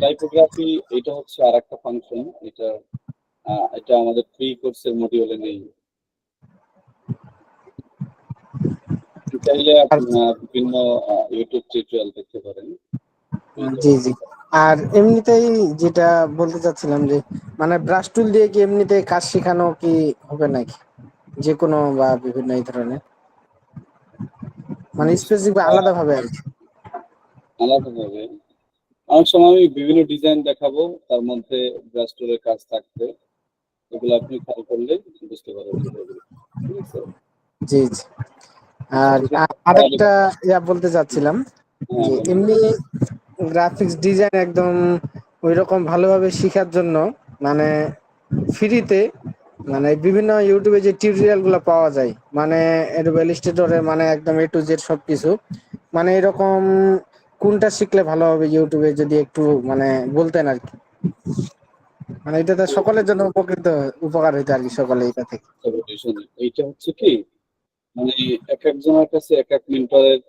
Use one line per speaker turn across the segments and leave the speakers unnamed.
Typography এটা হচ্ছে আর একটা ফাংশন। এটা আমাদের ফ্রি কোর্সের মডিউলে নেই। চাইলে বিভিন্ন ইউটিউব টিউটোরিয়াল দেখতে পারেন।
জি জি। আর এমনিতেই যেটা বলতে চাচ্ছিলাম যে মানে ব্রাশ টুল দিয়ে কি এমনিতে কাজ শেখানো কি হবে নাকি, যে কোনো বা বিভিন্ন এই ধরনের, মানে স্পেসিফিক আলাদা ভাবে আর কি?
আলাদাভাবে অনেক সময় আমি বিভিন্ন ডিজাইন দেখাবো, তার মধ্যে ব্রাশ টুলের কাজ থাকবে, এগুলো আপনি খেয়াল করলে বুঝতে পারবেন। ঠিক আছে।
জি জি।
আচ্ছা,
আর
ঠিক আছে।
আরেকটা বলতে চাচ্ছিলাম
হ্যাঁ,
যে
বলেন।
এমনি গ্রাফিক্স ডিজাইন একদম ওই রকম ভালোভাবে শেখার জন্য মানে ফ্রিতে মানে বিভিন্ন ইউটিউবে যে টিউটোরিয়াল গুলো পাওয়া যায়, মানে অ্যাডোবে ইলাস্ট্রেটরে মানে একদম এ টু জেড সবকিছু, মানে এরকম কোনটা শিখলে ভালো হবে ইউটিউবে যদি একটু মানে বলতেন আর কি, মানে এটা তো সকলের জন্য উপকার হইতো আর কি, সকলে এটা থেকে।
শুনুন, এইটা হচ্ছে কি, মানে এক একজনের কাছে এক এক মেন্টরের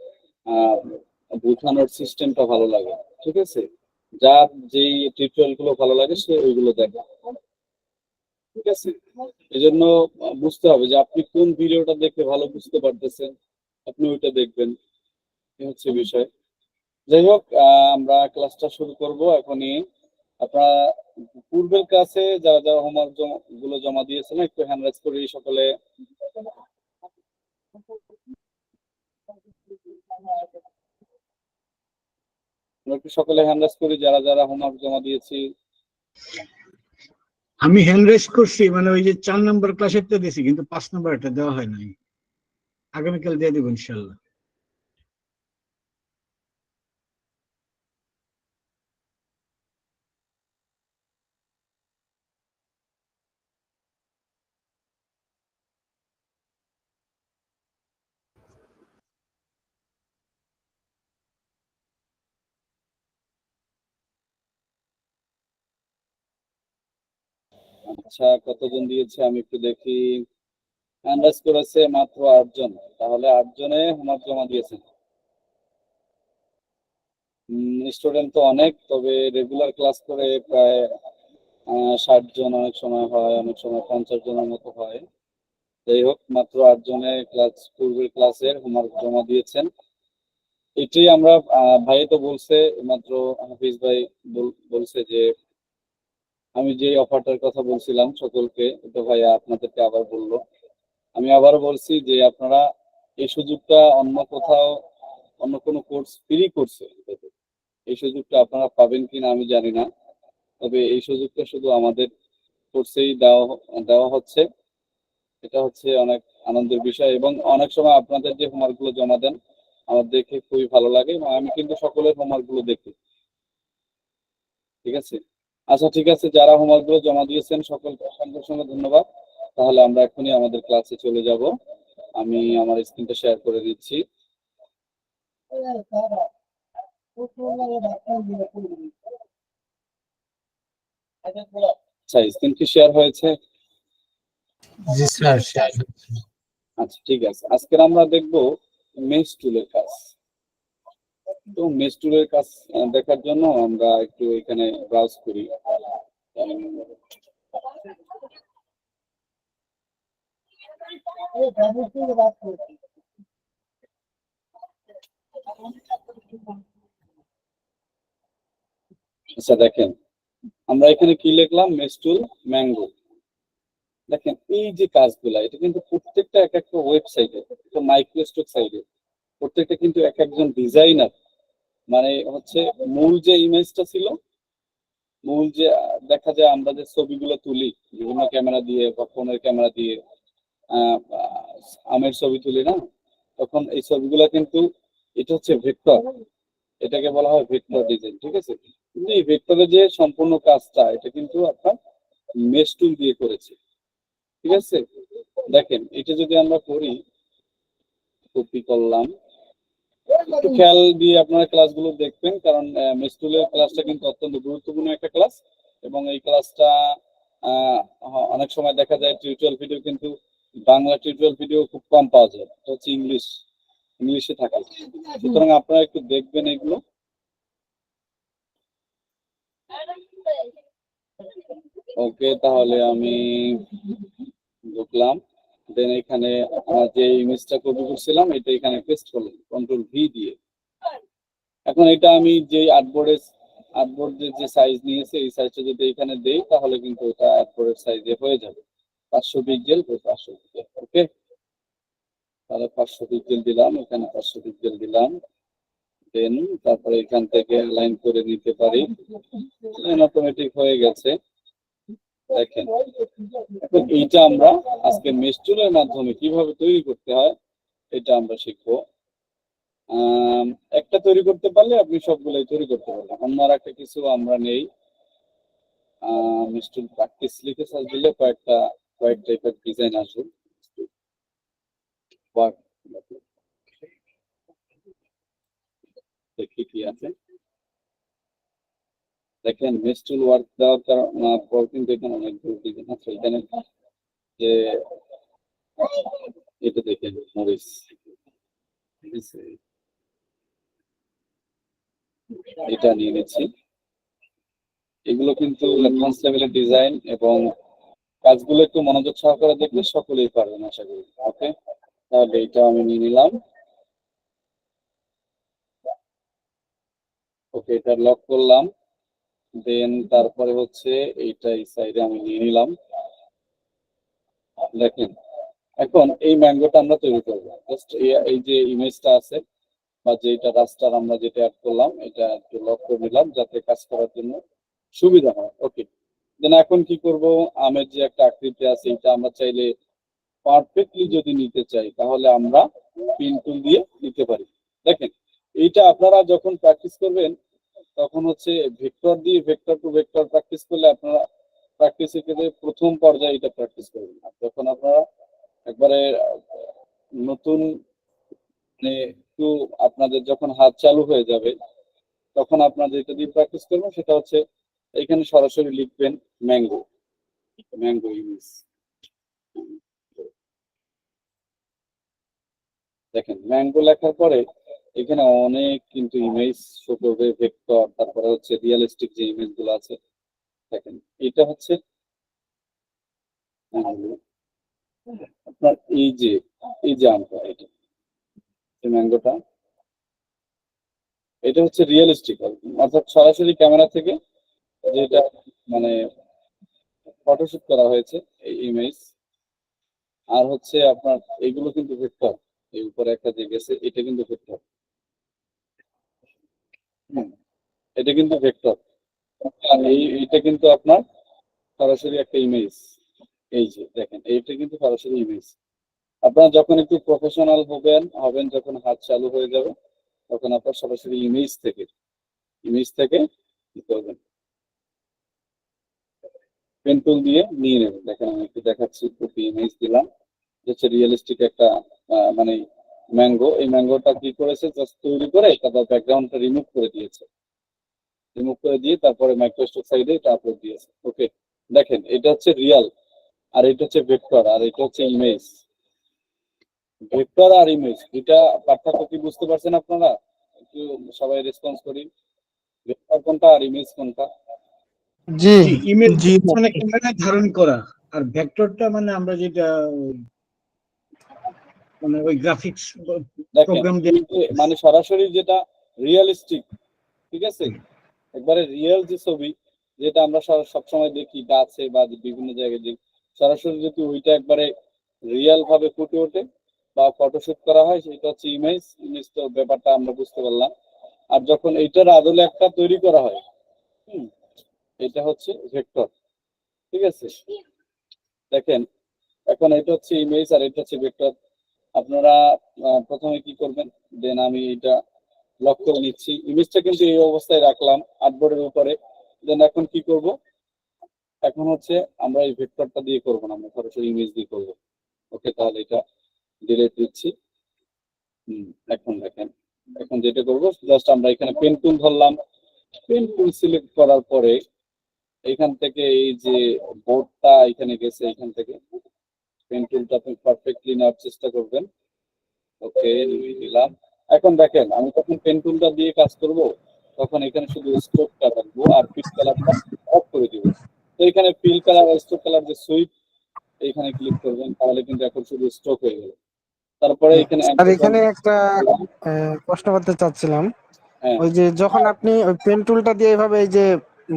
বোঝানোর সিস্টেমটা ভালো লাগে। ঠিক আছে। যার যেই টিউটোরিয়াল গুলো ভালো লাগে সে ওইগুলো দেখে। ঠিক আছে। এই জন্য বুঝতে হবে যে আপনি কোন ভিডিওটা দেখে ভালো বুঝতে পারতেছেন, আপনি ওইটা দেখবেন। এই হচ্ছে বিষয়। যাই হোক, আমরা ক্লাসটা শুরু করব এখনই। আপনারা পূর্বের ক্লাসে যারা যারা হোমওয়ার্ক গুলো জমা দিয়েছেন একটু হ্যান্ড রাইজ করি সকলে। আমরা একটু সকলে হ্যান্ড রাইজ করি যারা যারা হোমওয়ার্ক জমা দিয়েছি।
আমি হ্যান্ড রেজ করছি, মানে ওই যে 4 নম্বর ক্লাসেরটা দিয়েছি, কিন্তু 5 নম্বরটা দেওয়া হয় নাই। আগামীকাল দিয়ে দেবো ইনশাল্লাহ।
আচ্ছা, কতজন দিয়েছে আমি একটু দেখি। হ্যান্ড রাইজ করেছে মাত্র 8 জন। তাহলে 8 জনে হোমওয়ার্ক জমা দিয়েছেন। স্টুডেন্ট তো অনেক, তবে রেগুলার ক্লাস করে প্রায় 60 জন অনেক সময় হয়, অনেক সময় 50 জনের মতো হয়। যাই হোক, মাত্র 8 জনে পূর্বের ক্লাসের হোমওয়ার্ক জমা দিয়েছেন। এটাই আমরা ভাই তো বলছে মাত্র, হাফিজ ভাই বলছে যে আমি যে অফারটার কথা বলছিলাম সকলকে, তো ভাইয়া আপনাদেরকে আবার বললো। আমি আবার বলছি যে আপনারা এই সুযোগটা অন্য কোথাও, অন্য কোনো কোর্স ফ্রি করছে, এই সুযোগটা আপনারা পাবেন কিনা আমি জানি না, তবে এই সুযোগটা শুধু আমাদের কোর্সেই দেওয়া হচ্ছে। এটা হচ্ছে অনেক আনন্দের বিষয়, এবং অনেক সময় আপনাদের যে হোমওয়ার্ক গুলো জমা দেন আমার দেখে খুবই ভালো লাগে, এবং আমি কিন্তু সকলের হোমওয়ার্ক গুলো দেখি। ঠিক আছে। আচ্ছা, ঠিক আছে, যারা হোমওয়ার্ক গুলো জমা দিয়েছেন সকলকে অসংখ্য অসংখ্য ধন্যবাদ। তাহলে আমরা এখনই আমাদের ক্লাসে চলে যাব। আমি আমার স্ক্রিনটা শেয়ার করে দিচ্ছি। আচ্ছা, স্ক্রিন কি শেয়ার হয়েছে?
জি স্যার।
আচ্ছা, ঠিক আছে। আজকে আমরা দেখব মেশ টুলের কাজ। তো মেশ টুলের কাজ দেখার জন্য আমরা একটু এখানে ব্রাউজ করি। আচ্ছা, দেখেন আমরা এখানে কি লিখলাম, মেশ টুল ম্যাঙ্গো। দেখেন এই যে কাজগুলা, এটা কিন্তু প্রত্যেকটা এক একটা ওয়েবসাইটে, মাইক্রোস্টক সাইটে প্রত্যেকটা কিন্তু এক একজন ডিজাইনার, মানে হচ্ছে মূল যে ইমেজটা ছিল, মূল যে দেখা যায় আমরা যে ছবিগুলো তুলি বিভিন্ন ক্যামেরা দিয়ে বা ফোনের ক্যামেরা দিয়ে, আমের ছবি তুলি না, তখন এই ছবিগুলো কিন্তু এটা হচ্ছে ভেক্টর, এটাকে বলা হয় ভেক্টর ডিজাইন। ঠিক আছে। কিন্তু এই ভেক্টরের যে সম্পূর্ণ কাজটা এটা কিন্তু আপনার মেশ টুল দিয়ে করেছে। ঠিক আছে। দেখেন এটা যদি আমরা করি, কপি করলাম, একটু খেয়াল দিয়ে আপনারা ক্লাসগুলো দেখবেন, কারণ মেশ টুলের ক্লাসটা কিন্তু অত্যন্ত গুরুত্বপূর্ণ একটা ক্লাস, এবং এই ক্লাসটা অনেক সময় দেখা যায় টিউটোরিয়াল ভিডিও কিন্তু বাংলা টিউটোরিয়াল ভিডিও খুব কম পাওয়া যায়, এটা হচ্ছে ইংলিশে থাকে। সুতরাং আপনারা একটু দেখবেন এগুলো। ওকে, তাহলে আমি ঢুকলাম, দেন এখানে আমার যে ইমেজটা কপি করছিলাম এটা এখানে পেস্ট করলাম কন্ট্রোল ভি দিয়ে। এখন এটা আমি যে আর্টবোর্ডের যে সাইজ নিয়েছে এই সাইজটা যদি এখানে দেই তাহলে কিন্তু এটা আর্টবোর্ডের সাইজে হয়ে যাবে 500 পিক্সেল 500 পিক্সেল। ওকে, তাহলে 500 পিক্সেল দিলাম, এখানে 500 পিক্সেল দিলাম, দেন তারপরে এখান থেকে লাইন করে নিতে পারি, অটোমেটিক হয়ে গেছে। দেখেন, এখন এইটা আমরা আজকে মেশ টুলের মাধ্যমে কিভাবে তৈরি করতে হয় এটা আমরা শিখবো। একটা তৈরি করতে পারলে আপনি সবগুলোই তৈরি করতে পারবেন। অন্য আর একটা কিছু আমরা নেই, মেশ টুল প্র্যাকটিস লিখে সার্চ দিলে কয়েক টাইপের ডিজাইন আসবে। দেখি কি আছে। দেখেন মেশ টুল ওয়ার্ক দেওয়ার পর কিন্তু এখানে অনেকগুলো ডিজাইন আছে। এখানে যে এটা দেখেন মরিচ, ঠিক আছে, এটা নিয়ে নিচ্ছি। এগুলো কিন্তু অ্যাডভান্স লেভেলের ডিজাইন এবং কাজগুলো একটু মনোযোগ সহকারে দেখলে সকলেই পারবেন আশা করি। ওকে, তাহলে এটা আমি নিয়ে নিলাম। ওকে, এটা লক করলাম, দেন তারপরে হচ্ছে এইটা এই সাইডে আমি নিয়ে নিলাম। দেখেন, এখন এই ম্যাঙ্গোটা আমরা তৈরি করবো। জাস্ট এই যে ইমেজটা আছে বা যেটা রাস্টার আমরা যেটা অ্যাড করলাম এটা একটু লক করে নিলাম যাতে কাজ করার জন্য সুবিধা হয়। ওকে, দেন এখন কি করব, আমের যে একটা আকৃতি আছে এটা আমরা চাইলে পারফেক্টলি যদি নিতে চাই তাহলে আমরা পিন টুল দিয়ে নিতে পারি। দেখেন, এইটা আপনারা যখন প্র্যাকটিস করবেন তখন হচ্ছে ভেক্টর দিয়ে ভেক্টর টু ভেক্টর প্র্যাকটিস করলে আপনারা প্র্যাকটিসের ক্ষেত্রে প্রথম পর্যায়ে এটা প্র্যাকটিস করবেন। আর যখন আপনারা একবারে নতুন মানে একটু আপনাদের যখন হাত চালু হয়ে যাবে তখন আপনাদের যেটা দিয়ে প্র্যাকটিস করবেন সেটা হচ্ছে এখানে সরাসরি লিখবেন ম্যাঙ্গো, ম্যাঙ্গো ইমেজ। দেখেন ম্যাঙ্গো লেখার পরে এখানে অনেক কিন্তু ইমেজ শো করবে, ভেক্টর, তারপরে হচ্ছে রিয়েলিস্টিক যে ইমেজ গুলো আছে। দেখেন এটা হচ্ছে আপনার এই যে আমটা, এই ম্যাঙ্গোটা, এটা হচ্ছে রিয়েলিস্টিক, অর্থাৎ সরাসরি ক্যামেরা থেকে যেটা মানে ফটোশুট করা হয়েছে এই ইমেজ। আর হচ্ছে আপনার এগুলো কিন্তু ভেক্টর, এই উপরে একটা যে গেছে এটা কিন্তু ভেক্টর, এটা কিন্তু ভেক্টর। আর এইটা কিন্তু আপনার সরাসরি একটা ইমেজ। এই যে দেখেন এইটা কিন্তু সরাসরি ইমেজ। আপনারা যখন একটু প্রফেশনাল হবেন যখন হাত চালু হয়ে যাবে তখন আপনার সরাসরি ইমেজ থেকে কি করবেন, পেন টুল দিয়ে নিয়ে নেবেন। দেখেন আমি একটু দেখাচ্ছি, কপি ইমেজ দিলাম, হচ্ছে রিয়েলিস্টিক একটা মানে ম্যাঙ্গো। এই ম্যাঙ্গোটা কি করেছে, জাস্ট তৈরি করে তারপর ব্যাকগ্রাউন্ডটা রিমুভ করে দিয়ে তারপরে মাইক্রোসফট সাইডে এটা আপলোড দিয়েছে। ওকে, দেখেন এটা হচ্ছে রিয়াল আর এটা হচ্ছে ভেক্টর আর এটা হচ্ছে ইমেজ। ভেক্টর আর ইমেজ এটা পার্থক্য কি বুঝতে পারছেন আপনারা? একটু সবাই রেসপন্স করি, ভেক্টর কোনটা আর ইমেজ কোনটা?
জি
ইমেজ
জি
মানে ক্যামেরায় ধারণ করা, আর ভেক্টরটা মানে আমরা যেটা মানে ওই গ্রাফিক্স
দেখেন
প্রোগ্রাম দিয়ে
মানে সরাসরি যেটা রিয়েলিস্টিক, ঠিক আছে, একবারে রিয়েল যে ছবি যেটা আমরা সবসময় দেখি গাছে বা বিভিন্ন জায়গায় দেখি, সরাসরি যদি ওইটা একবারে রিয়েল ভাবে ফুটে ওঠে বা ফটোশুট করা হয় সেটা হচ্ছে ইমেজ তো ব্যাপারটা আমরা বুঝতে পারলাম। আর যখন এইটার আদলে একটা তৈরি করা হয় এটা হচ্ছে ভেক্টর, ঠিক আছে। দেখেন এখন এটা হচ্ছে ইমেজ আর এটা হচ্ছে ভেক্টর। আপনারা প্রথমে কি করবেন, দেন আমি এটা লক করে নিচ্ছি, ইমেজটা কিন্তু এই অবস্থায় রাখলাম আর্টবোর্ডের উপরে। দেন এখন কি করব, এখন হচ্ছে আমরা এই ভেক্টরটা দিয়ে করবো না, আমরা সরাসরি ইমেজ দিয়ে করবো। ওকে, তাহলে এটা ডিলিট দিচ্ছি। এখন দেখেন, এখন যেটা করবো জাস্ট আমরা এখানে পেন টুল ধরলাম, পেন টুল সিলেক্ট করার পরে এখান থেকে এই যে বোর্ডটা এখানে গেছে, এখান থেকে পেন টুলটা আপনি পারফেক্টলি নেওয়ার চেষ্টা করবেন। ওকে, নিয়ে নিলাম। এখন দেখেন আমি যখন পেন টুলটা দিয়ে কাজ করব তখন এখানে শুধু স্ট্রোকটা রাখবো আর পিক কালারটা অফ এখানে ফিল কালার স্ট্রোক কালার যে সুইপ এইখানে ক্লিক করবেন, তাহলে কিন্তু এখন শুধু স্ট্রোক হয়ে গেল। তারপরে এখানে
আর এখানে একটা প্রশ্ন করতে চাচ্ছিলাম,
হ্যাঁ
ওই যে যখন আপনি ওই পেন টুলটা দিয়ে এইভাবে এই যে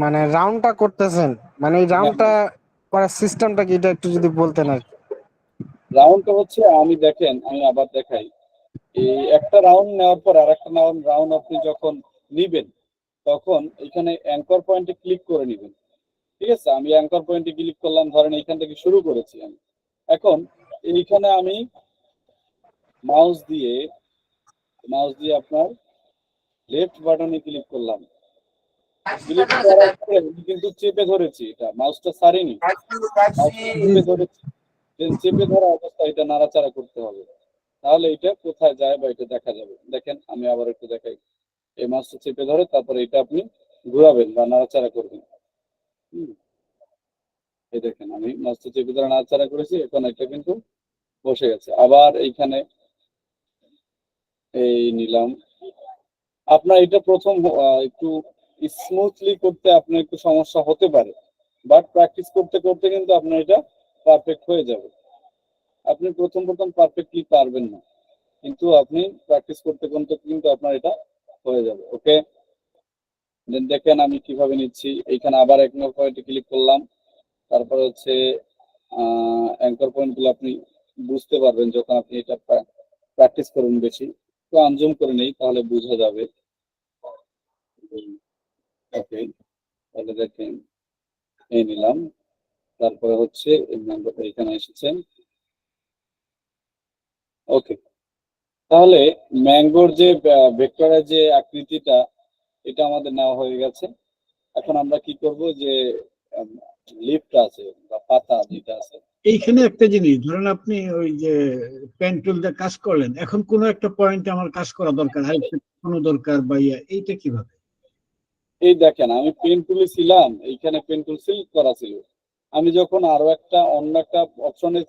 মানে রাউন্ডটা করতেছেন, মানে এই রাউন্ডটা করার সিস্টেমটা কি, এটা একটু যদি বলতেন আর কি।
রাউন্ডটা হচ্ছে, আমি দেখেন আমি আবার দেখাই, এই একটা রাউন্ড নেওয়ার পর আর একটা রাউন্ড আপনি যখন নিবেন, তখন এখানে অ্যাঙ্কর পয়েন্টে ক্লিক করে নিবেন। ঠিক আছে, আমি অ্যাঙ্কর পয়েন্টে ক্লিক করলাম, ধরেন এইখান থেকে শুরু করেছি আমি। এখন এইখানে আমি মাউস দিয়ে আপনার লেফট বাটনে ক্লিক করলাম। ক্লিক করার পরে আমি কিন্তু চেপে ধরেছি, এটা মাউসটা ছাড়িনি, মাউসটা চেপে ধরেছি। চেপে ধরা অবস্থায় এটা নাড়াচাড়া করতে হবে, তাহলে এটা কোথায় যায় বা এটা দেখা যাবে। দেখেন আমি আবার একটু দেখাই, এই মাউসটা চেপে ধরে তারপরে এটা আপনি ঘোরাবেন বা নাড়াচাড়া করবেন। এই দেখেন আমি মাউসটা চেপে ধরে নাড়াচাড়া করেছি, এখন এটা কিন্তু বসে গেছে। আবার এইখানে এই নিলাম। আপনার এটা প্রথম একটু স্মুথলি করতে আপনার একটু সমস্যা হতে পারে, বাট প্র্যাকটিস করতে করতে কিন্তু আপনার এটা পারফেক্ট হয়ে যাবে। আপনি প্রথম পারফেক্টলি পারবেন না, কিন্তু আপনি প্র্যাকটিস করতে করতে কিন্তু আপনার এটা হয়ে যাবে। ওকে, দেন দেখেন আমি কিভাবে নিচ্ছি। এইখানে আবার অ্যাঙ্কর পয়েন্টে ক্লিক করলাম, তারপর হচ্ছে অ্যাঙ্কর পয়েন্ট গুলো আপনি বুঝতে পারবেন যখন আপনি এটা প্র্যাকটিস করুন বেশি। তো আনজুম করে নেই, তাহলে বোঝা যাবে। ওকে, তাহলে দেখেন এই নিলাম, তারপরে হচ্ছে এই নাম্বারটা এখানে এসেছেন। ওকে, তাহলে ম্যাঙ্গোর যে ভেক্টরের যে আকৃতিটা, এটা আমাদের নেওয়া হয়ে গেছে। এখন আমরা কি করব, যে লিফট আছে বা পাতা যেটা আছে,
এইখানে একটা জিনিস ধরেন, আপনি ওই যে পেন টুল দিয়ে কাজ করলেন, এখন কোনো একটা পয়েন্টে আমার কাজ করা দরকার, কোনো দরকার বা এইটা কিভাবে?
এই দেখেন আমি পেন টুলে ছিলাম, এইখানে পেন টুল সিলেক্ট করা ছিল। আমি যখন আরো অন্য একটা অপশনে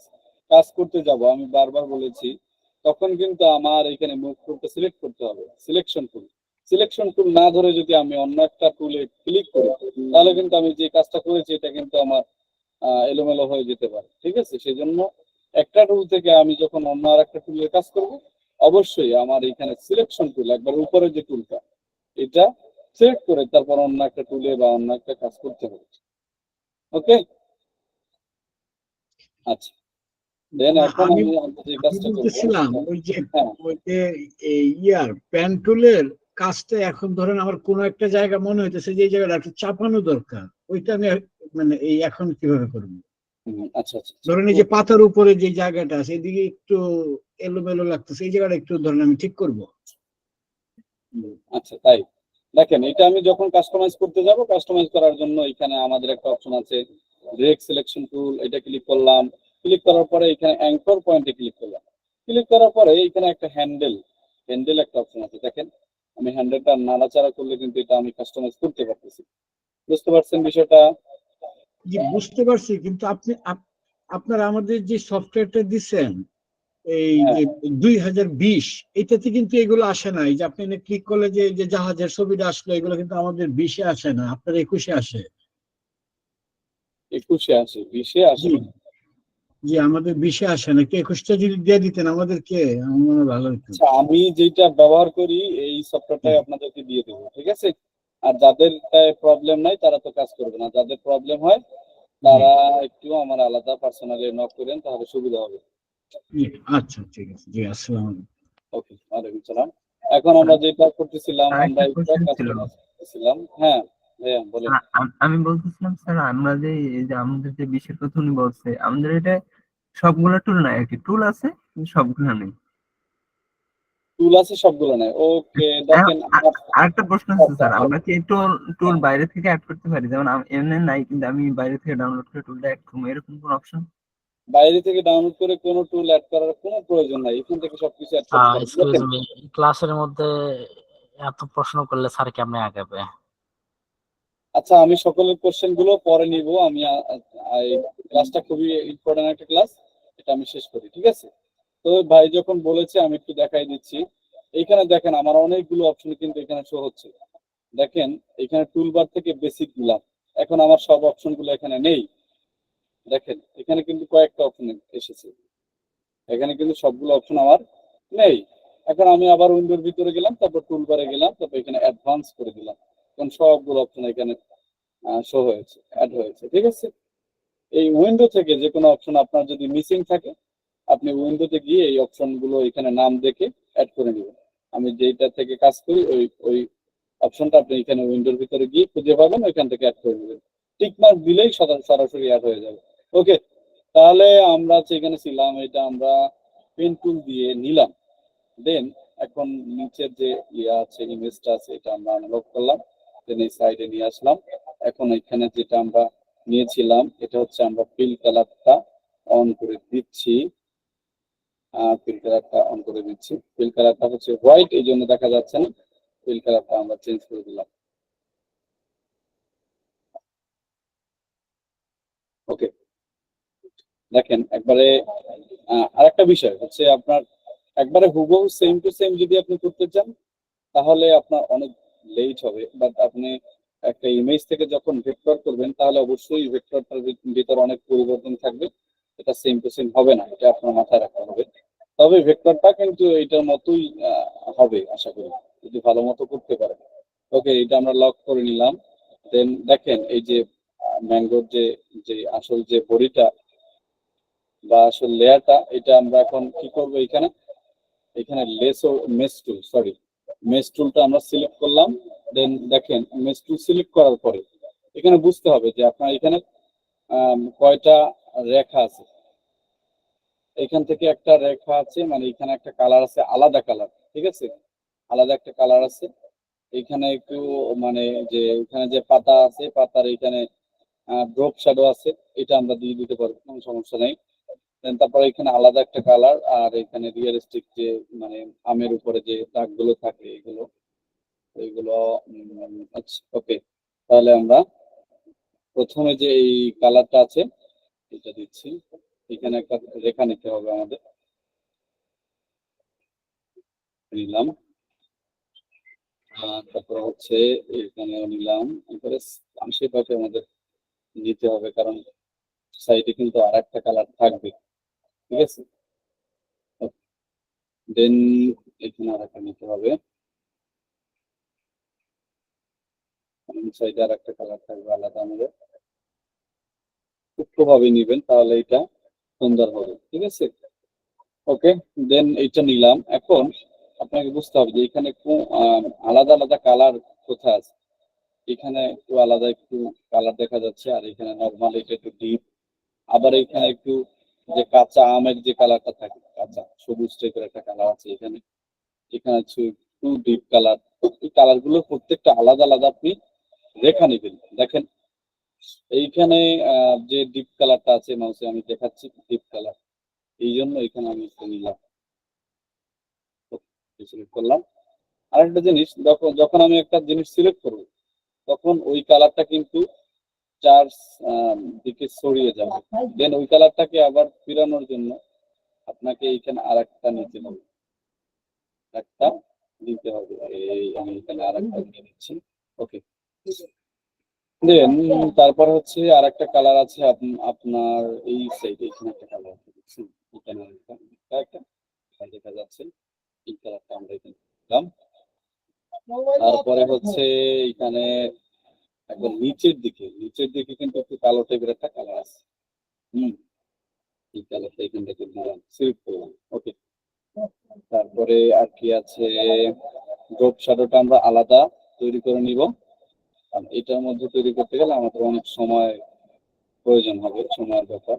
কাজ করতে যাব, আমি বারবার বলেছি, তখন কিন্তু আমার এখানে মুভ করতে সিলেক্ট করতে হবে সিলেকশন টুল না ধরে যদি আমি অন্য একটা টুলে ক্লিক করি, তাহলে কিন্তু আমি যে কাজটা করেছি এটা কিন্তু আমার এলোমেলো হয়ে যেতে পারে। ঠিক আছে, সেই জন্য একটা টুল থেকে আমি যখন অন্য আর একটা টুলের কাজ করব, অবশ্যই আমার এখানে সিলেকশন টুল একবার উপরে যে টুলটা, এটা সিলেক্ট করে তারপর অন্য একটা টুলে বা অন্য একটা কাজ করতে হবে। ওকে, আচ্ছা, দেন
না,
এখন
আমি
আমি যে কাজটা করবো,
বলতেছিলাম ওই যে
হ্যাঁ
পেন টুলের কাজটা, এখন ধরেন আমার কোনো একটা জায়গা মনে হইতেছে যে এই জায়গাটা একটু চাপানো দরকার, ওইটা আমি মানে এই এখন কিভাবে করবো?
আচ্ছা আচ্ছা আচ্ছা।
ধরেন এই যে পাতার উপরে যে জায়গাটা আছে এদিকে একটু এলোমেলো লাগতেছে, এই জায়গাটা একটু ধরেন আমি ঠিক করব।
আচ্ছা, তাই দেখেন, এটা আমি যখন কাস্টমাইজ করতে যাব, কাস্টমাইজ করার জন্য এখানে আমাদের একটা অপশন আছে ডিরেক্ট সিলেকশন টুল, এটা ক্লিক করলাম। ক্লিক করার পরে এখানে অ্যাঙ্কর পয়েন্টে ক্লিক করলাম। ক্লিক করার পরে এখানে একটা হ্যান্ডেল একটা অপশন আছে, দেখেন আমি হ্যান্ডেলটা নাড়াচাড়া করলে কিন্তু এটা আমি কাস্টমাইজ করতে পারতেছি। বুঝতে পারছেন বিষয়টা?
জি, বুঝতে পারছি, কিন্তু আপনি আপনারা আমাদের যে সফটওয়্যারটা দিচ্ছেন এই
হ্যাঁ,
যে 2020, এটাতে কিন্তু এগুলো আসে না। এই যে আপনি ক্লিক করলে যে যে জাহাজের ছবিটা আসলো, এগুলো কিন্তু আমাদের 20-এ আসে না, আপনার 21-এ আসে।
21-এ আসে, 20-এ আসে
জি
না।
জি, আমাদের 20-এ আসে না, কি 21টা যদি দিয়ে দিতেন আমাদেরকে, আমার মনে হয় ভালো হতো।
আচ্ছা, আমি যেটা ব্যবহার করি এই
জি
সফটওয়্যারটাই আপনাদেরকে দিয়ে দেবো, ঠিক আছে? আর যাদের প্রবলেম নাই তারা তো কাজ করবে না, যাদের প্রবলেম হয়
জি
তারা একটু আমার আলাদা পার্সোনালি নক করেন, তাহলে সুবিধা হবে।
জি, আচ্ছা ঠিক আছে, জি আসসালাম আলাইকুম।
ওকে, ওয়ালাইকুম সালাম। এখন আমরা যেটা করতেছিলাম, আমরা
আরেকটা
এটা
কোশ্চেন ছিল।
কাস্টমাইজ করতেছিলাম। হ্যাঁ ভাইয়া বলেন।
আমি বলতেছিলাম স্যার, আমরা যে এই যে আমাদের যে বিশের কথা উনি বলছে, আমাদের এটা সবগুলা টুল নাই আর কি, টুল আছে কিন্তু সবগুলা নেই।
টুল আছে সবগুলো নাই, ওকে
আ-
দেখেন
আ-
আমার
আরেকটা প্রশ্ন আছে স্যার, আমরা কি টুল টুল
হ্যাঁ,
বাইরে থেকে অ্যাড করতে পারি? যেমন এমনি নাই, কিন্তু আমি বাইরে থেকে ডাউনলোড করে টুলটা অ্যাড করবো, এরকম কোন অপশন?
বাইরে থেকে ডাউনলোড করে কোনো টুল অ্যাড করার কোনো প্রয়োজন নাই, এখান থেকে সবকিছু অ্যাড করতে পারেন।
এক্সকিউজ
দেখেন,
মি, ক্লাসের মধ্যে এত প্রশ্ন করলে স্যার কেমনে আগাবে?
আচ্ছা আমি সকলের কোশ্চেন গুলো পরে নিব। আমি এই ক্লাসটা খুবই ইম্পর্টেন্ট একটা ক্লাস, এটা আমি শেষ করি, ঠিক আছে? তো ভাই যখন বলেছে আমি একটু দেখাই দিচ্ছি। এইখানে দেখেন আমার অনেকগুলো অপশন কিন্তু এখানে শো হচ্ছে। দেখেন এখানে টুলবার থেকে বেসিক দিলাম, এখন আমার সব অপশন গুলো এখানে নেই। দেখেন এখানে কিন্তু কয়েকটা অপশন এসেছে, এখানে কিন্তু সবগুলো অপশন আমার নেই। এখন আমি আবার উইন্ডোর ভিতরে গেলাম, তারপর টুলবারে গেলাম, তারপর এখানে অ্যাডভান্স করে দিলাম, এখন সবগুলো অপশন এখানে শো হয়েছে, অ্যাড হয়েছে। ঠিক আছে, এই উইন্ডো থেকে যে কোনো অপশন আপনার যদি মিসিং থাকে, আপনি উইন্ডোতে গিয়ে এই অপশন গুলো এখানে নাম দেখে অ্যাড করে নেবেন। আমি যেটা থেকে কাজ করি ওই ওই অপশনটা আপনি এখানে উইন্ডোর ভিতরে গিয়ে খুঁজে পাবেন, ওইখান থেকে অ্যাড করে নেবেন। টিক মার্ক দিলেই সরাসরি অ্যাড হয়ে যাবে। ওকে, তাহলে আমরা যেখানে ছিলাম এটা আমরা পেন টুল দিয়ে নিলাম। দেন এখন নিচের যে আছে ইমেজটা আছে এটা আমরা আনলক করলাম, দেন এই সাইডে নিয়ে আসলাম। এখন এখানে যেটা আমরা নিয়েছিলাম এটা হচ্ছে আমরা ফিল কালারটা অন করে দিচ্ছি, ফিল কালারটা অন করে দিচ্ছি। ফিল কালারটা হচ্ছে হোয়াইট, এই জন্য দেখা যাচ্ছে না, ফিল কালারটা আমরা চেঞ্জ করে দিলাম। ওকে, দেখেন একবারে আরেকটা বিষয় হচ্ছে আপনার একবারে হুবহু সেম টু সেম যদি আপনি করতে চান তাহলে আপনার অনেক লেট হবে, বাট আপনি একটা ইমেজ থেকে যখন ভেক্টর করবেন তাহলে অবশ্যই ভেক্টরটার ভিতর অনেক পরিবর্তন থাকবে, এটা সেম টু সেম হবে না, এটা আপনার মাথায় রাখতে হবে। তবে ভেক্টরটা কিন্তু এটার মতোই হবে আশা করি, যদি ভালো মতো করতে পারেন। ওকে, এটা আমরা লক করে নিলাম। দেন দেখেন এই যে ম্যাঙ্গোর যে যে আসল যে বডিটা বা আসল লেয়ারটা, এটা আমরা এখন কি করব, এখানে এখানে মেস টুলটা আমরা সিলেক্ট করলাম। দেন দেখেন মেস টুল সিলেক্ট করার পরে এখানে বুঝতে হবে যে আপনার এখানে কয়টা রেখা আছে। এখান থেকে একটা রেখা আছে, মানে এখানে একটা কালার আছে, আলাদা কালার। ঠিক আছে, আলাদা একটা কালার আছে। এখানে একটু মানে যে এখানে যে পাতা আছে, পাতার এখানে ড্রপ শ্যাডো আছে, এটা আমরা দিয়ে দিতে পারবো, কোনো সমস্যা নেই। তারপরে এখানে আলাদা একটা কালার, আর এখানে রিয়েলিস্টিক যে মানে আমের উপরে যে দাগগুলো থাকে এগুলো এইগুলো আচ্ছা ওকে, তাহলে আমরা প্রথমে যে এই কালারটা আছে এটা দিচ্ছি। এখানে একটা রেখা নিতে হবে আমাদের, নিলাম। তারপর হচ্ছে এখানে নিলাম, এরপরে আশেপাশে আমাদের নিতে হবে, কারণ সাইডে কিন্তু আর একটা কালার থাকবে। ঠিক আছে, দেন এখানে আর একটা নিতে হবে, সাইডে আর একটা কালার থাকবে আলাদা, আমাদের সূক্ষ্মভাবে নিবেন তাহলে এটা সুন্দর হবে। ঠিক আছে, ওকে, দেন এইটা নিলাম। এখন আপনাকে বুঝতে হবে যে এখানে আলাদা আলাদা কালার কোথায় আছে। এখানে একটু আলাদা একটু কালার দেখা যাচ্ছে, আর এখানে নর্মাল এটা একটু ডিপ, আবার এখানে একটু যে কাঁচা আমের যে কালারটা থাকে, কাঁচা সবুজ টাইপের একটা কালার আছে এখানে, এখানে হচ্ছে একটু ডিপ কালার। এই কালার গুলো প্রত্যেকটা আলাদা আলাদা আপনি রেখা নেবেন। দেখেন এইখানে যে ডিপ কালারটা আছে, মাউসে আমি দেখাচ্ছি ডিপ কালার, এই জন্য এখানে আমি নিলাম, সিলেক্ট করলাম। আরেকটা জিনিস, যখন আমি একটা জিনিস সিলেক্ট করব তখন ওই কালারটা কিন্তু চার দিকে ছড়িয়ে যাবে। দেন ওই কালারটাকে আবার ফিরানোর জন্য আপনাকে এইখানে আর একটা নিতে হবে, একটা দিতে হবে। এই আমি এখানে আর একটা দিয়ে দিচ্ছি। ওকে, দেন তারপর হচ্ছে আর একটা কালার আছে আপনার এই সাইডে, এখানে একটা কালার আছে দেখছেন, এখানে একটা দেখা যাচ্ছে, এই কালারটা আমরা এখানে দিলাম। তারপরে হচ্ছে এখানে একদম নিচের দিকে কিন্তু একটু কালো টাইপের একটা কালার আছে। এই কালারটা এখান থেকে দিলাম, সিলেক্ট করলাম। ওকে, তারপরে আর কি আছে, ড্রপ শ্যাডোটা আমরা আলাদা তৈরি করে নিব, কারণ এটার মধ্যে তৈরি করতে গেলে আমাদের অনেক সময় প্রয়োজন হবে, সময়ের ব্যাপার।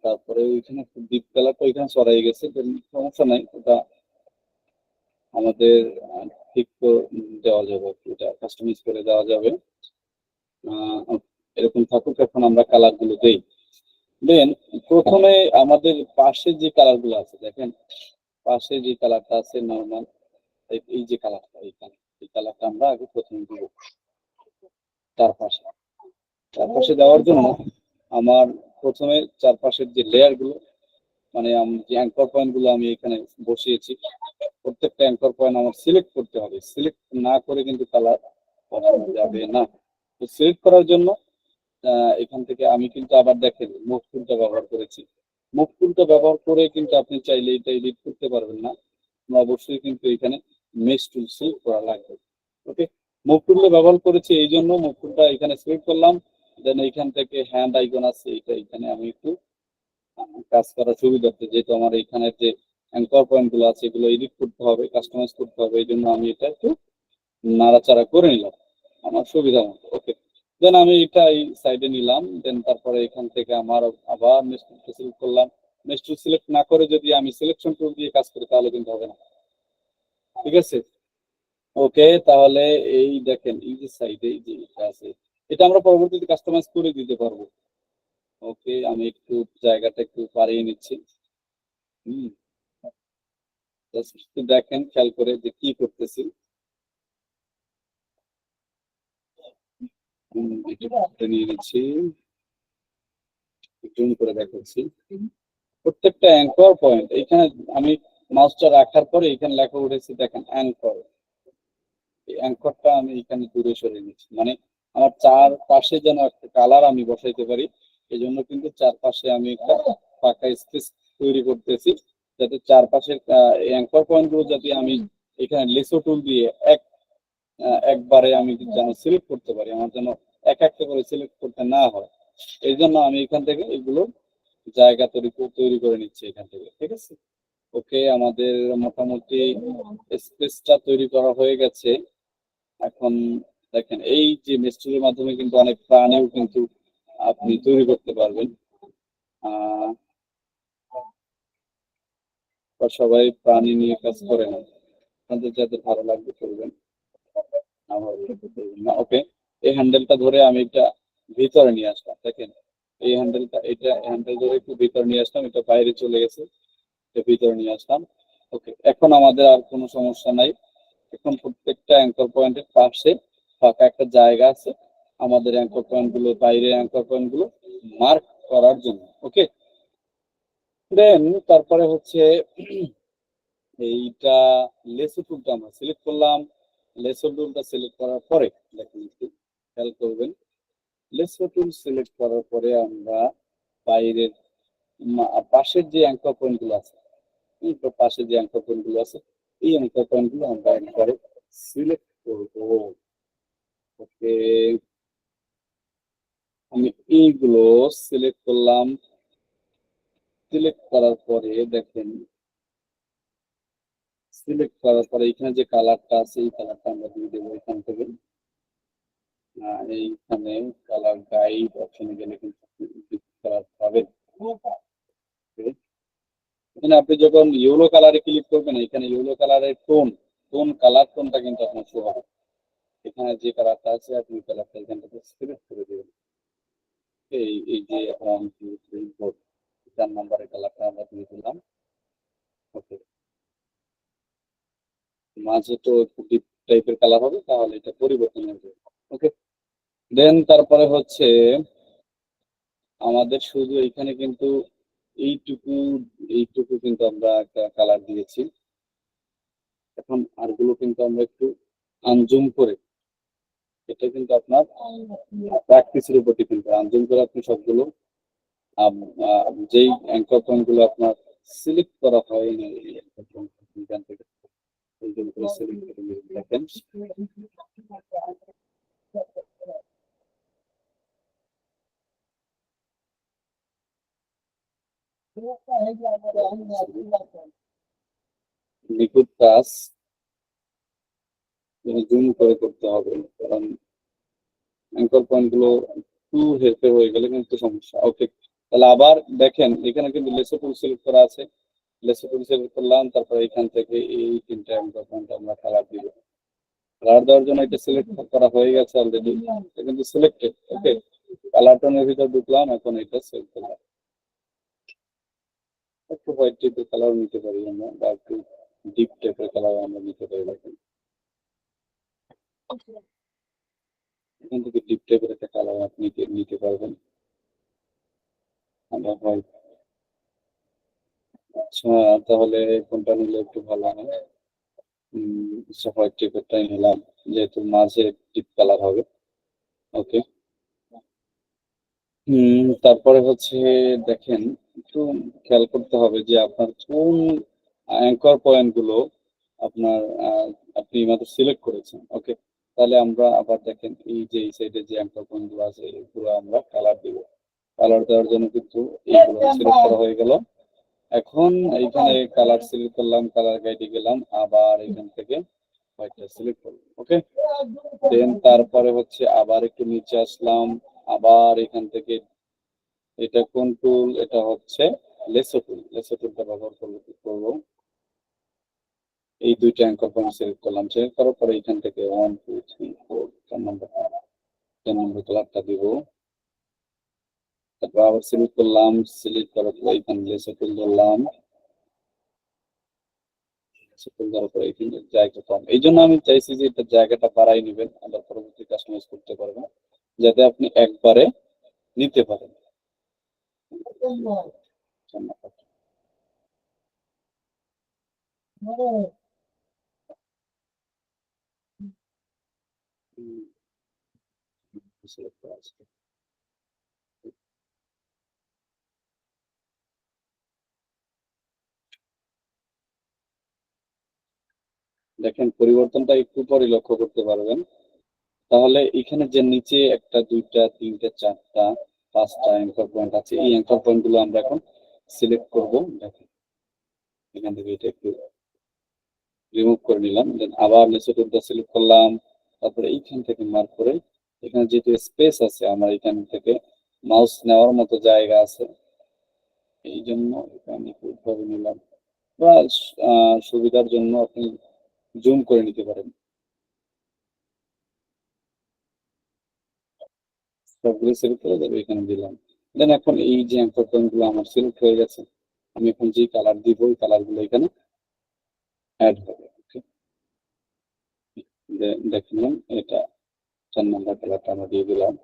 তারপরে ওইখানে ডিপ কালারটা ওইখানে ছড়াই গেছে, সমস্যা নাই, ওটা আমাদের ঠিক করে দেওয়া যাবে, এটা কাস্টমাইজ করে দেওয়া যাবে। এরকম থাকুক, এখন আমরা কালার গুলো দেই। দেন প্রথমে আমাদের পাশে যে কালার গুলো আছে, দেখেন পাশে যে কালারটা আছে নর্মাল, এই যে কালারটা, এই কালারটা আমরা আগে প্রথমে দিব চারপাশে দেওয়ার জন্য আমার প্রথমে চারপাশের যে লেয়ার গুলো, মানে যে অ্যাঙ্কর পয়েন্ট গুলো আমি এখানে বসিয়েছি, প্রত্যেকটা অ্যাঙ্কর পয়েন্ট আমার সিলেক্ট করতে হবে। সিলেক্ট না করে কিন্তু কালার বসানো যাবে না। তো সিলেক্ট করার জন্য এখান থেকে আমি কিন্তু আবার দেখেন মুভ টুলটা ব্যবহার করেছি। মুভ টুলটা ব্যবহার করে কিন্তু আপনি চাইলে এটা এডিট করতে পারবেন না, অবশ্যই কিন্তু এখানে মেশ টুল সিলেক্ট করা লাগবে। ওকে, মুভ টুলটা ব্যবহার করেছি এই জন্য মুভ টুলটা এখানে সিলেক্ট করলাম, দেন এইখান থেকে হ্যান্ড আইকন আছে, এটা এখানে আমি একটু কাজ করার সুবিধার্থে, যেহেতু আমার এখানে যে অ্যাঙ্কর পয়েন্ট গুলো আছে এগুলো এডিট করতে হবে, কাস্টমাইজ করতে হবে, এই জন্য আমি এটা একটু নাড়াচাড়া করে নিলাম আমার সুবিধা মতো। ওকে, দেন আমি এটা এই সাইডে নিলাম, দেন তারপরে এখান থেকে আমার আবার মেশ টুলটা সিলেক্ট করলাম। মেশ টুল সিলেক্ট না করে যদি আমি সিলেকশন টুল দিয়ে কাজ করি তাহলে কিন্তু হবে না, ঠিক আছে? ওকে, তাহলে এই দেখেন এই যে সাইডে এই যে এটা আছে, এটা আমরা পরবর্তীতে কাস্টমাইজ করে দিতে পারবো। ওকে, আমি একটু জায়গাটা একটু বাড়িয়ে নিচ্ছি। জাস্ট একটু দেখেন খেয়াল করে যে কি করতেছি। একটু নিয়ে নিচ্ছি, জুম করে দেখাচ্ছি। প্রত্যেকটা অ্যাঙ্কর পয়েন্ট এখানে আমি মাউসটা রাখার পরে এখানে লেখা উঠেছে দেখেন অ্যাঙ্কর। এই অ্যাঙ্করটা আমি এখানে দূরে সরিয়ে নিচ্ছি, মানে আমার চারপাশে যেন একটা কালার আমি বসাইতে পারি, এই জন্য কিন্তু চারপাশে আমি একটা ফাঁকা স্পেস তৈরি করতেছি, যাতে চারপাশের অ্যাঙ্কর পয়েন্ট গুলো যাতে আমি এখানে লেসো টুল দিয়ে একবারে আমি যেন সিলেক্ট করতে পারি, আমার যেন এক একটা করে সিলেক্ট করতে না হয়, এই জন্য আমি এখান থেকে এগুলো জায়গা তৈরি করে নিচ্ছি এখান থেকে, ঠিক আছে? ওকে, আমাদের মোটামুটি স্পেসটা তৈরি করা হয়ে গেছে। এখন দেখেন এই যে মিস্ত্রির মাধ্যমে কিন্তু অনেক প্রাণীও কিন্তু আপনি তৈরি করতে পারবেন। সবাই প্রাণী নিয়ে কাজ করে না, আপনাদের যাদের ভালো লাগবে করবেন, ওকে, এই হ্যান্ডেলটা ধরে আমি এটা ভিতরে নিয়ে আসলাম, দেখেন এই হ্যান্ডেলটা, এটা হ্যান্ডেল ধরে একটু ভিতরে নিয়ে আসলাম, এটা বাইরে চলে গেছে, এটা ভিতরে নিয়ে আসলাম। ওকে, এখন আমাদের আর কোনো সমস্যা নাই। এখন প্রত্যেকটা অ্যাঙ্কর পয়েন্টের পাশে ফাঁকা একটা জায়গা আছে আমাদের অ্যাঙ্কর পয়েন্ট গুলো, বাইরের অ্যাঙ্কর পয়েন্ট গুলো মার্ক করার জন্য। ওকে, দেন তারপরে হচ্ছে এইটা লেসো টুলটা আমরা সিলেক্ট করলাম। লেসো টুলটা সিলেক্ট করার পরে দেখুন একটু খেয়াল করবেন, লেসো টুল সিলেক্ট করার পরে আমরা বাইরের পাশের যে অ্যাঙ্কর পয়েন্ট গুলো আছে, পাশে যে অ্যাঙ্কর পয়েন্ট গুলো আছে এই অ্যাঙ্কর পয়েন্ট গুলো আমরা একবারে সিলেক্ট করবো। ওকে, আমি এইগুলো সিলেক্ট করলাম, সিলেক্ট করার পরে দেখেন, সিলেক্ট করার পরে এখানে যে কালারটা আছে এই কালারটা আমরা দিয়ে দেবো এখান থেকে। এইখানে কালার গাইড অপশনে গেলে কিন্তু কালার পাবেন। এখানে আপনি যখন ইয়েলো কালারে ক্লিক করবেন, এখানে ইয়েলো কালারের টোন কালার টোনটা কিন্তু আপনার শো হবে। এখানে যে কালারটা আছে আপনি কালারটা এখান থেকে সিলেক্ট করে দেবেন। এই যে 1 2 3 4 4 নম্বরের কালারটা আমরা দিয়ে দিলাম। ওকে, মাঝে তো একটু ডিপ টাইপের কালার হবে, তাহলে এটা পরিবর্তন হয়ে যাবে। ওকে, দেন তারপরে হচ্ছে আমাদের শুধু এখানে কিন্তু এইটুকু এইটুকু কিন্তু আমরা একটা কালার দিয়েছি। এখন আরগুলো কিন্তু আমরা একটু আনজুম করে, এটা কিন্তু আপনার প্র্যাকটিসের উপর ডিপেন্ড করে, আনজুম করে আপনি সবগুলো যেই অ্যাঙ্কর পয়েন্ট গুলো আপনার সিলেক্ট করা হয় না এখান থেকে এইগুলো সিলেক্ট করে দেখেন। নিখুঁত কাজ জুম করে করতে হবে, কারণ অ্যাঙ্কর পয়েন্ট গুলো একটু হেরফের হয়ে গেলে কিন্তু সমস্যা। ওকে, তাহলে আবার দেখেন এখানে কিন্তু লেসো টুল সিলেক্ট করা আছে, লেসো টুল সিলেক্ট করলাম, তারপরে এখান থেকে এই তিনটা অ্যাঙ্কর পয়েন্ট আমরা কালার দিব। কালার দেওয়ার জন্য এটা সিলেক্ট করা হয়ে গেছে অলরেডি, এটা কিন্তু সিলেক্টেড। ওকে, কালার টোনের ভিতর ঢুকলাম, এখন এটা সেভ করলাম। একটু হোয়াইট টাইপের কালার নিতে পারি আমরা, বা একটু ডিপ টাইপের কালার আমরা নিতে পারি। দেখেন এখান থেকে ডিপ টাইপের একটা কালার আপনি নিতে পারবেন। আমরা হোয়াইট, আচ্ছা তাহলে কোনটা নিলে একটু ভালো হয়? হোয়াইট টাইপেরটাই নিলাম, যেহেতু মাঝে ডিপ কালার হবে। ওকে। তারপরে হচ্ছে দেখেন, একটু খেয়াল করতে হবে যে আপনার কোন অ্যাঙ্কর পয়েন্ট গুলো আপনার আপনি মাত্র সিলেক্ট করেছেন। ওকে, তাহলে আমরা আবার দেখেন এই যে এই সাইডে যে অ্যাঙ্কর পয়েন্ট গুলো আছে এগুলো আমরা কালার দিব। কালার দেওয়ার জন্য কিন্তু এইগুলো সিলেক্ট করা হয়ে গেল। এখন এইখানে কালার সিলেক্ট করলাম, কালার গাইডে গেলাম, আবার এখান থেকে হোয়াইটটা সিলেক্ট করলাম। ওকে, দেন তারপরে হচ্ছে আবার একটু নিচে আসলাম, আবার এখান থেকে এটা কোন টুল, এটা হচ্ছে লেসো টুল। লেসো টুলটা ব্যবহার করবো। এই দুইটা অ্যাঙ্কর পয়েন্ট সিলেক্ট করলাম, সিলেক্ট করার পরে এখান থেকে 1 2 3 4 4 নম্বর কালারটা দিব। তারপর আবার সিলেক্ট করলাম, সিলেক্ট করার পরে এখানে লেসো টুল ধরলাম, ধরার পরে এখানে জায়গা কম, এই জন্য আমি চাইছি যে এটা জায়গাটা বাড়াই নেবেন, আবার পরবর্তী কাস্টমাইজ করতে পারবেন, যাতে আপনি একবারে নিতে পারেন। সিলেক্ট করা আছে। দেখেন পরিবর্তনটা একটু পরে লক্ষ্য করতে পারবেন। তাহলে এখানে যে নিচে একটা, দুইটা, তিনটা, চারটা, পাঁচটা অ্যাঙ্কর পয়েন্ট আছে, এই অ্যাঙ্কর পয়েন্ট গুলো আমরা এখন সিলেক্ট করব। দেখেন এখান থেকে এটা একটু রিমুভ করে নিলাম, দেন আবার লেসো টুলটা সিলেক্ট করলাম, তারপরে এইখান থেকে মার্ক করে এখানে যেহেতু স্পেস আছে আমার এখান থেকে মাউস নেওয়ার মতো জায়গা আছে, এই জন্য এখানে এইভাবে নিলাম, বা সুবিধার জন্য আপনি জুম করে নিতে পারেন। সবগুলো সিলেক্ট করে দেবো, এখানে দিলাম। দেন এখন এই যে অ্যাঙ্কর পয়েন্ট গুলো আমার সিলেক্ট হয়ে গেছে, আমি এখন যে কালার দিব ওই কালার গুলো এখানে অ্যাড হবে। দেখলাম এটা 4 নম্বর কালারটা আমরা দিয়ে দিলাম।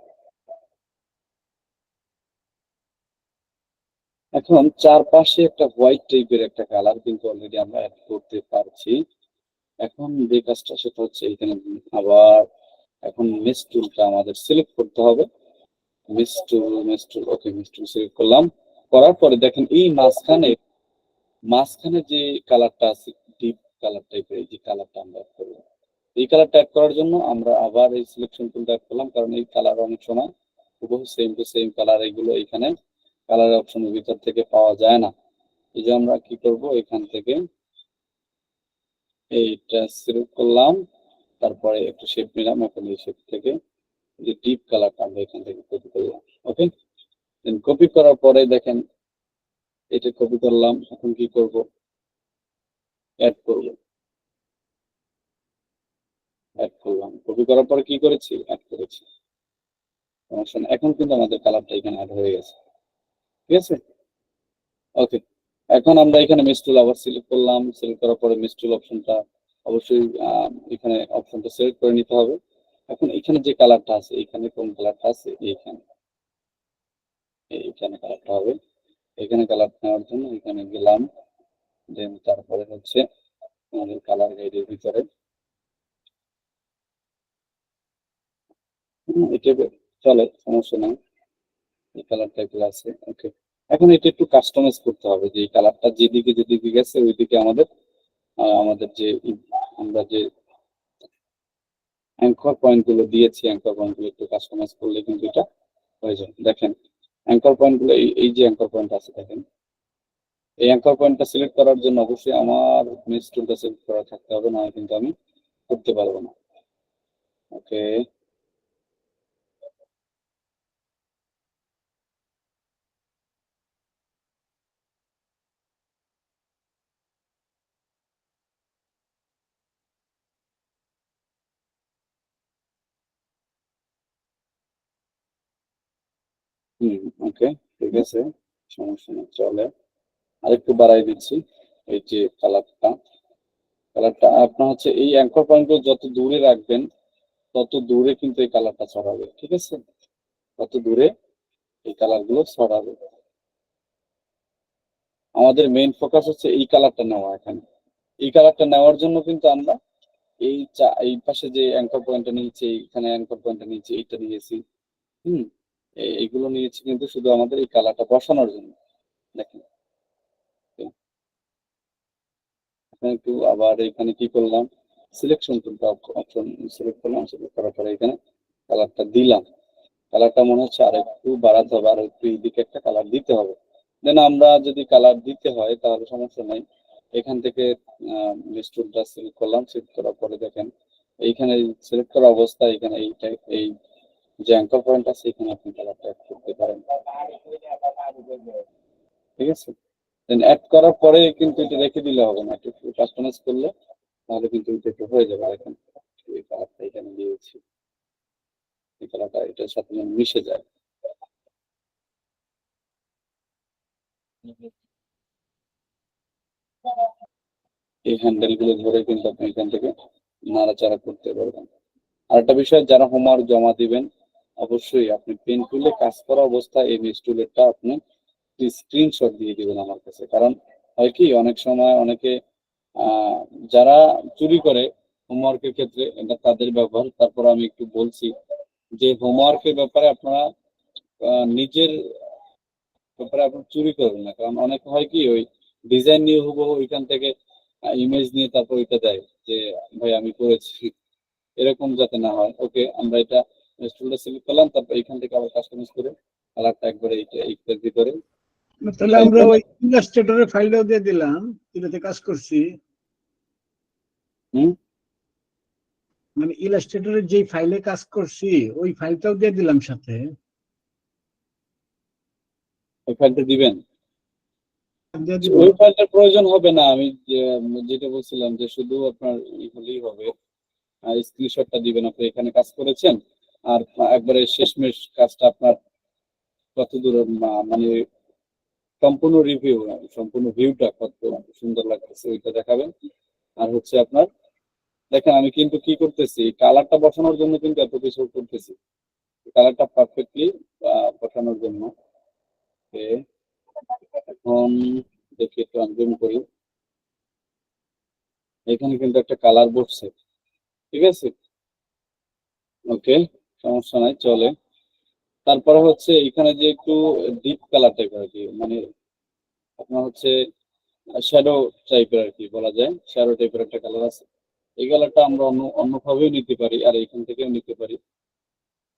এখন চারপাশে একটা হোয়াইট টাইপের একটা কালার কিন্তু অলরেডি আমরা অ্যাড করতে পারছি। এখন যে কাজটা সেটা হচ্ছে এখানে আবার এখন মিস টুলটা আমাদের সিলেক্ট করতে হবে। মিস টুল, ওকে, মিস টুল সিলেক্ট করলাম, করার পরে দেখেন এই মাঝখানে যে কালারটা আছে ডিপ কালার টাইপের, এই যে কালারটা আমরা অ্যাড করব। এই কালারটা অ্যাড করার জন্য আমরা আবার এই সিলেকশন টুলটা অ্যাড করলাম, কারণ এই কালার অনেক সময় হুবহু সেম টু সেম কালার এগুলো এখানে কালার অপশনের ভিতর থেকে পাওয়া যায় না। এই যে আমরা কি করব, এখান থেকে এইটা সিলেক্ট করলাম, তারপরে একটু শেপ নিলাম, এখন এই শেপ থেকে যে ডিপ কালারটা আমরা এখান থেকে কপি করলাম। ওকে, দেন কপি করার পরে দেখেন এটা কপি করলাম, এখন কি করব, অ্যাড করব, অ্যাড করলাম, কপি করার পরে কি করেছি, অ্যাড করেছি। এখন কিন্তু আমাদের কালারটা এখানে অ্যাড হয়ে গেছে, ঠিক আছে। ওকে, এখন আমরা এখানে মিস টুল আবার সিলেক্ট করলাম, সিলেক্ট করার পরে মিস টুল অপশনটা অবশ্যই এখানে অপশনটা সিলেক্ট করে নিতে হবে। এখন এখানে যে কালারটা আছে, এখানে কোন কালারটা আছে, এইখানে কালারটা হবে। এখানে কালার নেওয়ার জন্য এখানে গেলাম, দেন তারপরে হচ্ছে আমাদের কালার গাইডের ভিতরে এটা চলে, সমস্যা নেই, এই কালার টাইপের আছে। ওকে, এখন এটা একটু কাস্টমাইজ করতে হবে, যে এই কালারটা যেদিকে গেছে ওইদিকে আমাদের যে আমরা যে অ্যাঙ্কর পয়েন্ট গুলো দিয়েছি, অ্যাঙ্কর পয়েন্ট গুলো একটু কাস্টমাইজ করলে কিন্তু এটা হয়ে যায়। দেখেন অ্যাঙ্কর পয়েন্ট গুলো, এই যে অ্যাঙ্কর পয়েন্ট আছে দেখেন, এই অ্যাঙ্কর পয়েন্টটা সিলেক্ট করার জন্য অবশ্যই আমার মিস টুলটা সিলেক্ট করা থাকতে হবে, না কিন্তু আমি করতে পারবো না। ওকে, ওকে, ঠিক আছে, সমস্যা নেই, চলে। আরেকটু বাড়াই দিচ্ছি, এই যে কালারটা আপনার হচ্ছে এই অ্যাঙ্কর পয়েন্ট গুলো যত দূরে রাখবেন তত দূরে কিন্তু এই কালারটা ছড়াবে, ঠিক আছে, তত দূরে এই কালার গুলো ছড়াবে। আমাদের মেইন ফোকাস হচ্ছে এই কালারটা নেওয়া, এখানে এই কালারটা নেওয়ার জন্য কিন্তু আমরা এই পাশে যে অ্যাঙ্কর পয়েন্টটা নিয়েছি, এখানে অ্যাঙ্কর পয়েন্টটা নিয়েছি, এইটা নিয়েছি। হুম, এইগুলো নিয়েছি কিন্তু শুধু আমাদের এই কালারটা বসানোর জন্য। দেখেন, এখানে একটু আবার এখানে কি করলাম, সিলেকশন টুলটা অপশন সিলেক্ট করলাম, সিলেক্ট করার পরে এখানে কালারটা দিলাম। কালারটা মনে হচ্ছে আর একটু বাড়াতে হবে, আর একটু এইদিকে একটা কালার দিতে হবে। দেন আমরা যদি কালার দিতে হয় তাহলে সমস্যা নাই, এখান থেকে টুলটা সিলেক্ট করলাম, সিলেক্ট করার পরে দেখেন এইখানে সিলেক্ট করা অবস্থায় এখানে এই যে অ্যাঙ্কর পয়েন্ট আছে এখানে আপনি কালারটা অ্যাড করতে পারেন। ঠিক আছে, দেন অ্যাড করার পরে কিন্তু এটা রেখে দিলে হবে না, একটু কাস্টমাইজ করলে তাহলে কিন্তু এটা একটু হয়ে যাবে। দেখেন এই কালারটা এখানে দিয়েছি, এই কালারটা এটার সাথে যেন মিশে যায়। এই হ্যান্ডেল গুলো ধরে কিন্তু আপনি এখান থেকে নাড়াচাড়া করতে পারবেন। আরেকটা বিষয়, যারা হোমওয়ার্ক জমা দিবেন অবশ্যই আপনি পেন টুলে কাজ করা অবস্থায় এই মেজ টুলেরটা আপনি স্ক্রিনশট দিয়ে দিবেন আমার কাছে। কারণ হয় কি, অনেক সময় অনেকে আহ, যারা চুরি করে হোমওয়ার্কের ক্ষেত্রে, এটা তাদের ব্যবহার। তারপর আমি একটু বলছি যে হোমওয়ার্কের ব্যাপারে আপনারা নিজের ব্যাপারে আপনি চুরি করবেন না। কারণ অনেক হয় কি, ওই ডিজাইন নিয়ে হুবহু ওইখান থেকে ইমেজ নিয়ে তারপর ওইটা দেয় যে ভাই আমি করেছি, এরকম যাতে না হয়। ওকে, আমরা এটা টুলটা সিলেক্ট করলাম, তারপর এখান থেকে আবার কাস্টমাইজ করে কালারটা একবারে এইটার ভিতরে
তাহলে আমরা ওই ইলাস্ট্রেটরের ফাইলটাও দিয়ে দিলাম, এটাতে কাজ করছি।
হুম,
মানে ইলাস্ট্রেটরের যেই ফাইলে কাজ করছি ওই ফাইলটাও দিয়ে দিলাম সাথে।
ওই ফাইলটা দিবেন।
দিয়ে দিব।
ওই ফাইলটার প্রয়োজন হবে না, আমি যেটা বলছিলাম যে শুধু আপনার হলেই হবে, স্ক্রিনশটটা দিবেন আপনি এখানে কাজ করেছেন। আর একবারে শেষমেশ কাজটা আপনার কতদূর মানে সম্পূর্ণ রিভিউ, সম্পূর্ণ ভিউটা কত সুন্দর লাগতেছে ওইটা দেখাবেন। আর হচ্ছে আপনার দেখেন আমি কিন্তু কি করতেছি, কালারটা বসানোর জন্য কিন্তু এত কিছু করতেছি, কালারটা পারফেক্টলি বসানোর জন্য। Okay, এখন দেখি একটু আনজুম করি, এখানে কিন্তু একটা কালার বসছে। ঠিক আছে, ওকে, সমস্যা নাই, চলে। তারপরে হচ্ছে এখানে যে একটু ডিপ কালার টাইপের আর কি, মানে আপনার হচ্ছে শ্যাডো টাইপের আর কি বলা যায়, শ্যাডো টাইপের একটা কালার আছে। এই কালারটা আমরা অন্যভাবেও নিতে পারি, আর এখান থেকেও নিতে পারি।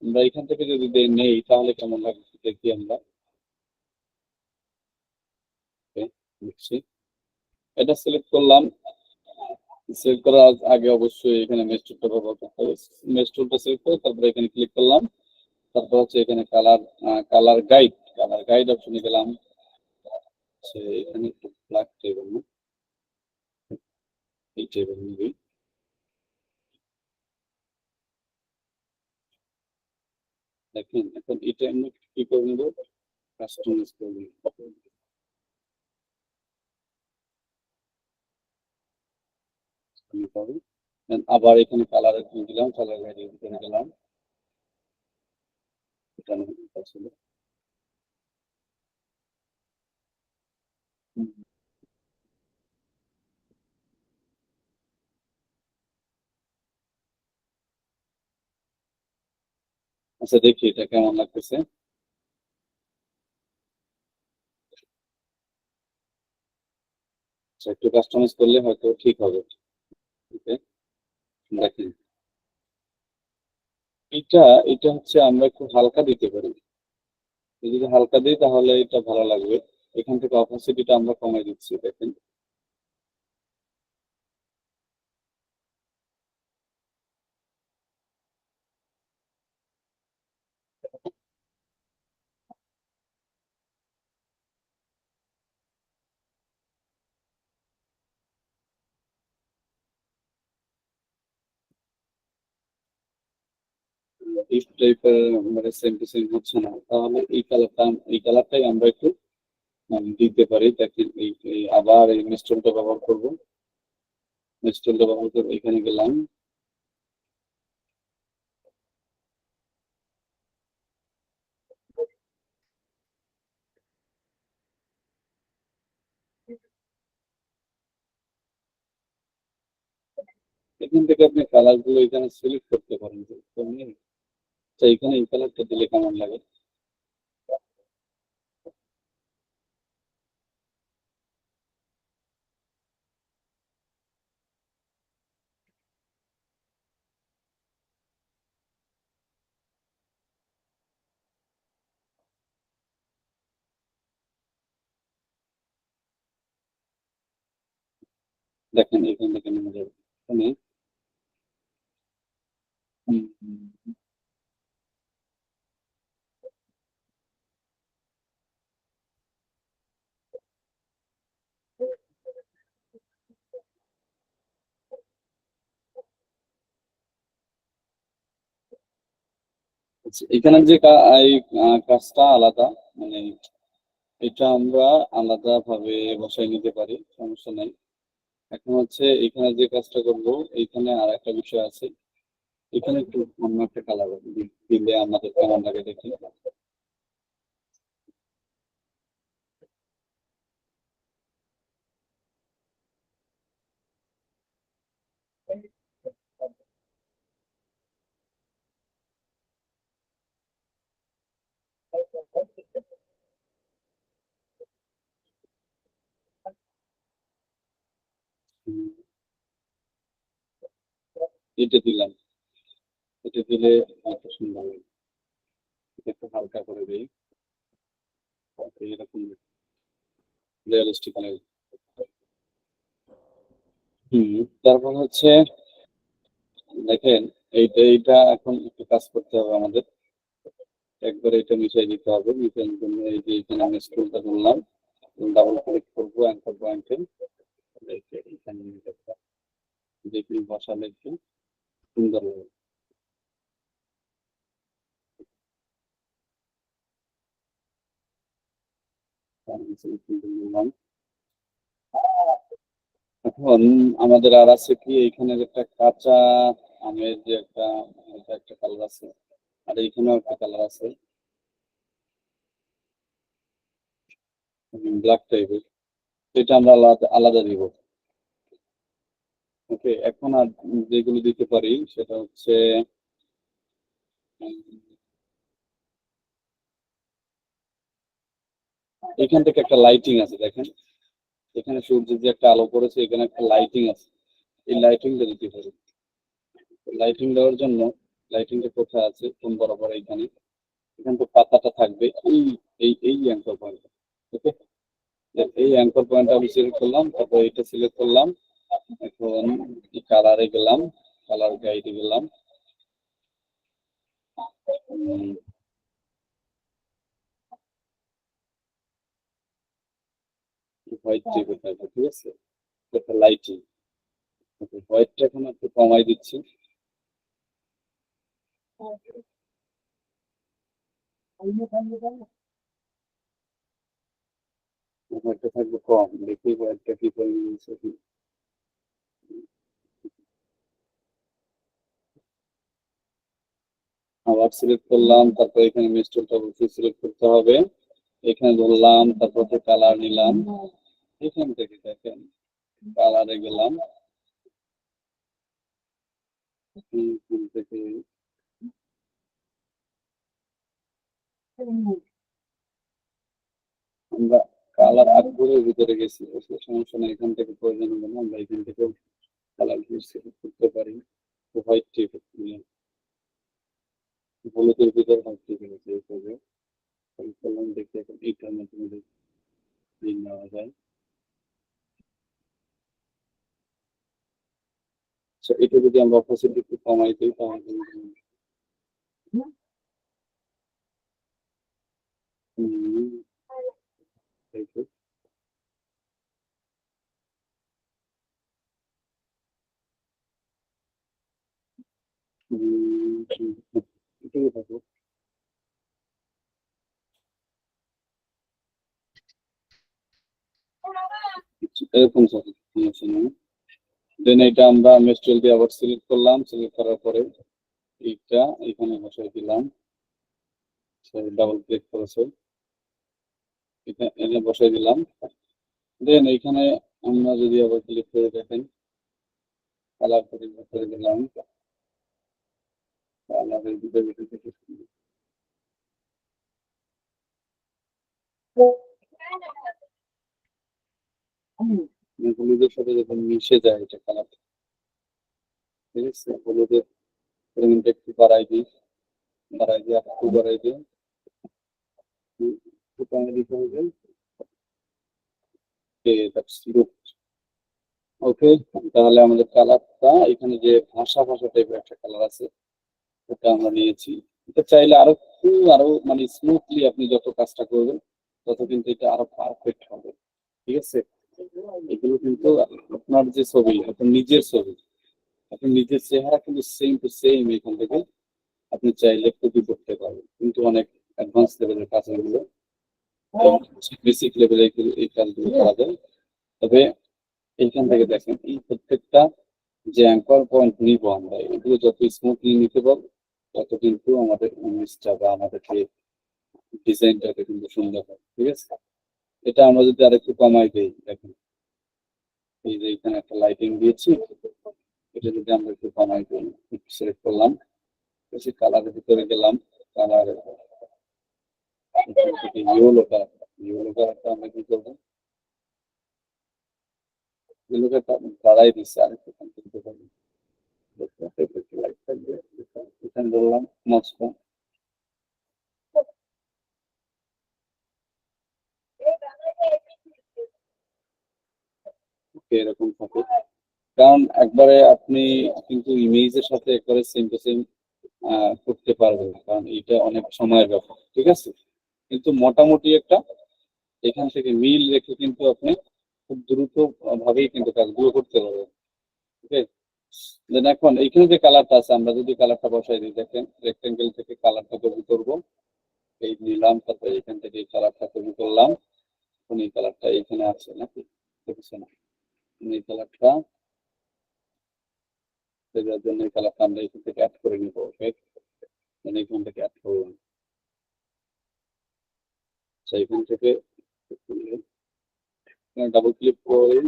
আমরা এখান থেকে যদি নেই তাহলে কেমন লাগবে দেখি আমরা। Okay, দেখছি, এটা সিলেক্ট করলাম। সিলেক্ট করার আগে অবশ্যই এখানে মেশ টুলটা ব্যবহার করতে হবে। মেশ টুলটা সিলেক্ট করে তারপরে এখানে ক্লিক করলাম। তারপর হচ্ছে এখানে কালার গাইড অপশনে গেলাম। এখানে একটু ব্ল্যাক টাইপের না, এই টাইপের নিবি। দেখেন এখন এটা আমি কি করে নেবো, কাস্টমাইজ করে নেবো। আবার এখানে কালার দিলাম, কালার গাইড করে গেলাম। এটা ছিল। আচ্ছা দেখি এটা কেমন লাগতেছে। আচ্ছা, একটু কাস্টমাইজ করলে হয়তো ঠিক হবে। ওকে, দেখেন এটা এটা হচ্ছে আমরা একটু হালকা দিতে পারি। যদি হালকা দিই তাহলে এটা ভালো লাগবে। এখান থেকে অপাসিটিটা আমরা কমাই দিচ্ছি, দেখেন। এই টাইপের মানে সেম টু সেম হচ্ছে না, তাহলে এই কালারটাই আমরা একটু দিতে পারি। দেখেন আবার এই মিস্টনটা ব্যবহার করবো। মিস্টনটা ব্যবহার করে এখানে গেলাম। এখান থেকে আপনি কালার গুলো এখানে সিলেক্ট করতে পারেন। তো এখানে এই কালারটা দিলে কেমন লাগে? দেখেন এখান থেকে নেমে যাবে এখানে। হুম, হুম, হুম। আচ্ছা, এখানে যে এই কাজটা আলাদা, মানে এটা আমরা আলাদা ভাবে বসাই নিতে পারি, সমস্যা নাই। এখন হচ্ছে এখানে যে কাজটা করবো, এইখানে আর একটা বিষয় আছে। এখানে একটু অন্য একটা কালার দিলে আমাদের কেমন লাগে দেখি। হুম, এটা দিলাম, এটা দিলে একটা সুন্দর লাগে। এটা একটু হালকা করে দিই, এরকম রিয়েলিস্টিক লাগে। হুম, তারপর হচ্ছে দেখেন এইটা এখন একটু কাজ করতে হবে আমাদের। একবার এটা মিশিয়ে দিতে হবে। মিশানোর জন্য এই যে এখানে আমি স্ক্রলটা করলাম, ডাবল ক্লিক করবো অ্যাঙ্কর পয়েন্টে, এখানে দেখি বসালে একটু সুন্দর হবে। নিলাম। এখন আমাদের আর আছে কি, এখানে একটা কাঁচা আমের যে একটা, এটা একটা কালার আছে, আর এইখানেও একটা কালার আছে ব্ল্যাক টাইপের, এটা আমরা আলাদা আলাদা দিব। ওকে, এখন আর যেগুলো দিতে পারি সেটা হচ্ছে উম, এখান থেকে একটা লাইটিং আছে দেখেন, এখানে সূর্যের যে একটা আলো পড়েছে, এখানে একটা লাইটিং আছে, এই লাইটিংটা দিতে পারি। লাইটিং দেওয়ার জন্য লাইটিংটা কোথায় আছে, কোন বরাবর এইখানে, এখান তো পাতাটা থাকবে এই এই অ্যাঙ্কর পয়েন্ট। ওকে, এই অ্যাঙ্কর পয়েন্ট আমি সিলেক্ট করলাম, তারপর এটা সিলেক্ট করলাম। এখন কালারে গেলাম, কালার গাইডে গেলাম, হোয়াইট টাইপের থাকবে, ঠিক আছে, একটা লাইটিং। হোয়াইটটা এখন একটু কমাই দিচ্ছি। হোয়াইটটা থাকবে কম, দেখি হোয়াইটটা কি পরিমাণ। আবার সিলেক্ট করলাম, তারপর এখানে মিস্টুলটা অবশ্যই সিলেক্ট করতে হবে। এখানে ধরলাম, তারপর কালার নিলাম, এখান থেকে দেখেন কালারে গেলাম, এখান থেকে আমরা কালার আগ্রহের ভিতরে গেছি, আসলে সমস্যা নেই, এখান থেকে প্রয়োজন হবে না, আমরা এখান থেকে কালার সিলেক্ট করতে পারি। হোয়াইট টিপ হলুদের ভিতরে হোয়াইট টিপ গেছে, এইভাবে করলাম, দেখি এখন এইটার মাধ্যমে নেওয়া যায়। আচ্ছা, এটা যদি আমরা অপোজিট একটু কমাই দিই তাহলে হুম, এই তো। এটাই থাকুক। এরকম থাকুক, সমস্যা নেই। দেন এটা আমরা মেস্টুয়াল দিয়ে আবার সিলেক্ট করলাম, সিলেক্ট করার পরে এইটা এখানে বসাই দিলাম, ডাবল ক্লিক করেছে, এখানে বসাই দিলাম। দেন এইখানে আমরা যদি আবার ক্লিক করে দেখেন, কালার করে দিলাম, কালারের ভিতরে হলুদের সাথে যখন মিশে যায় এটা কালার, ঠিক আছে, হলুদের পরিমাণটা একটু বাড়াই দিই, আর একটু বাড়াই দিই, একটু কমে দিতে হবে। ওকে, তাহলে আমাদের কালারটা এখানে যে ভাষা ভাষা টাইপের একটা কালার আছে ওটা আমরা নিয়েছি। এটা চাইলে আরো মানে স্মুথলি আপনি যত কাজটা করবেন তত কিন্তু এটা আরো পারফেক্ট হবে, ঠিক আছে। এগুলো কিন্তু আপনার যে ছবি, আপনার নিজের ছবি, আপনার নিজের চেহারা কিন্তু সেম টু সেম এখান থেকে আপনি চাইলে কপি করতে পারবেন, কিন্তু অনেক অ্যাডভান্স লেভেলের কাজ এগুলো, বেসিক লেভেলে এই কাজগুলো করা যায়। তবে এইখান থেকে দেখেন এই প্রত্যেকটা যে অ্যাঙ্কর পয়েন্ট নিব আমরা, এগুলো যত স্মুথলি নিতে পারবো তত কিন্তু আমাদের ইমেজটা বা আমাদের যে ডিজাইনটাকে কিন্তু সুন্দর হয়, ঠিক আছে। এটা আমরা যদি আরেকটু কমাই দিই, দেখেন এই যে এখানে একটা লাইটিং দিয়েছি, এটা যদি আমরা একটু কমাই দিই, সিলেক্ট করলাম, বেশি কালারের ভিতরে গেলাম, কালার ইয়েলো কালারটা আমরা কি করবো, ইয়েলো কালারটা বাড়াই দিচ্ছি আরেকটু দিতে পারবো, লাইট থাকবে, এখানে ধরলাম মস্কো, এরকম থাকে। কারণ একবারে আপনি কিন্তু ইমেজের সাথে একবারে সেম টু সেম করতে পারবেন না, কারণ এটা অনেক সময়ের ব্যাপার, ঠিক আছে। কিন্তু মোটামুটি একটা এখান থেকে মিল রেখে কিন্তু আপনি খুব দ্রুত ভাবেই কিন্তু কাজগুলো করতে পারবেন, ওকে। দেন এখন এইখানে যে কালারটা আছে, আমরা যদি কালারটা বসাই দিই, দেখেন রেক্টেঙ্গেল থেকে কালারটা তৈরি করবো, এই নিলাম, তারপরে এখান থেকে এই কালারটা তৈরি করলাম, এখন এই কালারটা এখানে আছে নাকি দেখছেন, এই কালারটা দেওয়ার জন্য এই কালারটা আমরা এখান থেকে অ্যাড করে নিবো, ওকে। এখান থেকে অ্যাড করলাম, এখান থেকে ডাবল ক্লিক করে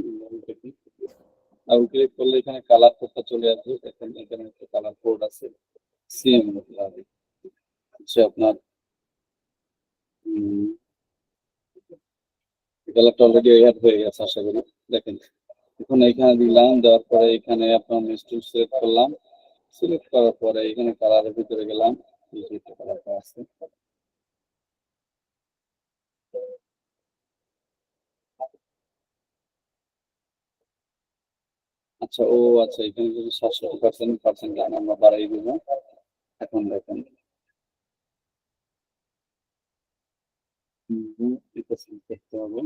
ডাবল ক্লিক করলে এখানে কালার কোডটা চলে আসবে, দেখেন এখানে একটা কালার কোড আছে সেম হচ্ছে আপনার কালারটা অলরেডি অ্যাড হয়ে গেছে আশা করি। দেখেন এখন এখানে দিলাম, দেওয়ার পরে এখানে আপনার মিস্টুল সিলেক্ট করলাম, সিলেক্ট করার পরে এখানে কালারের ভিতরে গেলাম, এই যে কালারটা আছে, আচ্ছা ও আচ্ছা, এখানে যদি 67% আমরা বাড়াই দিব। এখন দেখেন এটা সিলেক্ট করতে হবে,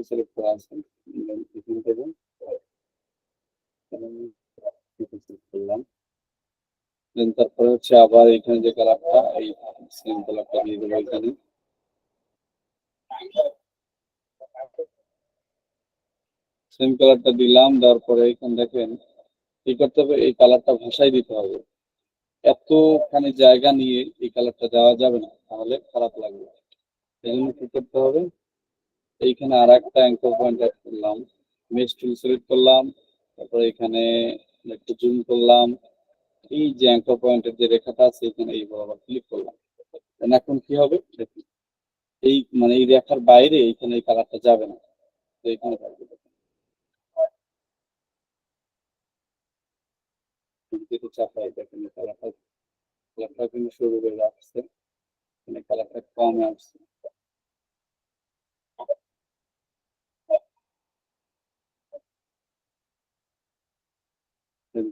সিলেক্ট করা আছে, এখান থেকে সিলেক্ট করলাম, দেন তারপরে হচ্ছে আবার এখানে যে কালারটা, এই সেম কালারটা দিয়ে দেবো এখানে, সেম কালারটা দিলাম, দেওয়ার পরে এখানে দেখেন কি করতে হবে, এই কালারটা ভাষায় দিতে হবে, এতখানি জায়গা নিয়ে এই কালারটা দেওয়া যাবে না, তাহলে খারাপ লাগবে। এই জন্য কি করতে হবে, এইখানে আর একটা অ্যাঙ্কর পয়েন্ট অ্যাড করলাম, মেশ টুল সিলেক্ট করলাম, তারপরে এখানে একটু জুম করলাম, এই যে অ্যাঙ্কর পয়েন্টের যে রেখাটা আছে এখানে এই বরাবর ক্লিক করলাম, এখন কি হবে, এই মানে এই রেখার বাইরে এখানে এই কালারটা যাবে না, তো এখানে থাকবে, চাপাই দেখেন কালারটা কিন্তু শুরু করে আসছে, মানে কালারটা কমে আসছে,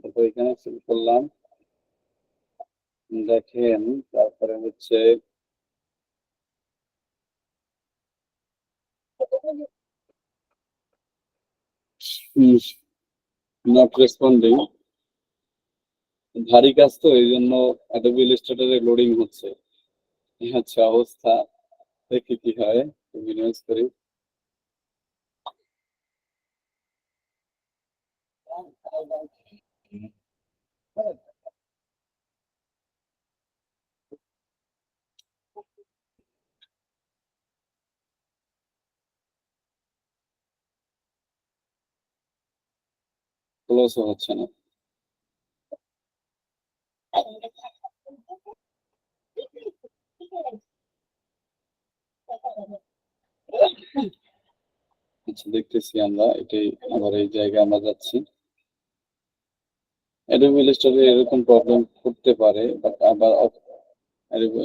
তারপর এখানে সিলেক্ট করলাম, দেখেন তারপরে হচ্ছে নট রেসপন্ডিং, ভারী কাজ তো এই জন্য অ্যাডোবি ইলাস্ট্রেটরে লোডিং হচ্ছে, এই হচ্ছে অবস্থা, দেখি কি হয়, মিনিমাইজ করি। ক্লোজও হচ্ছে না। আচ্ছা, দেখতেছি আমরা এটাই, আবার এই জায়গায় আমরা যাচ্ছি। অ্যাডোবি ইলাস্ট্রেটরে এরকম প্রবলেম করতে পারে, বাট আবার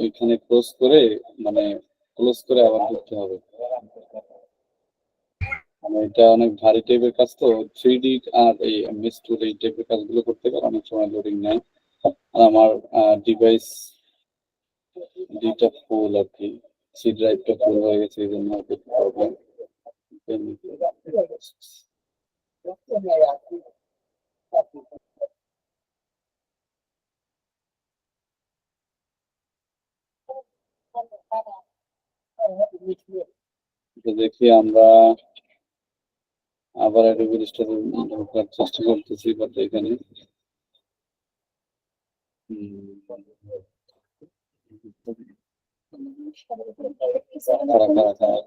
এখানে ক্লোজ করে মানে ক্লোজ করে আবার ঢুকতে হবে। মানে এটা অনেক ভারী টাইপের কাজ, তো 3D আর এই এমএস টুল এই টাইপের কাজগুলো করতে গেলে অনেক সময় লোডিং নেয়। আর আমার ডিভাইস দুইটা ফুল আর কি, সি ড্রাইভটা ফুল হয়ে গেছে, এই জন্য একটু প্রবলেম। তো দেখি আমরা আবার অ্যাডোবি ইলাস্ট্রেটরে ঢোকার চেষ্টা করতেছি, বাট এখানে খারাপ খারাপ খারাপ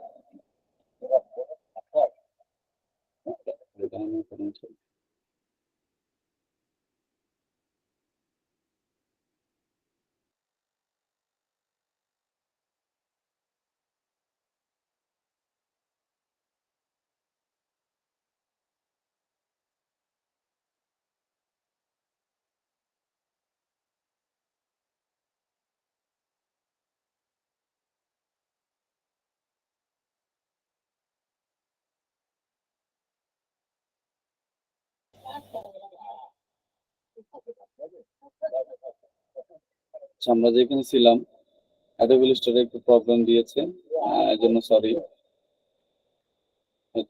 আচ্ছা, আমরা যেখানে ছিলাম অ্যাডোবি ইলাস্ট্রেটরে একটু প্রবলেম দিয়েছে, এর জন্য সরি।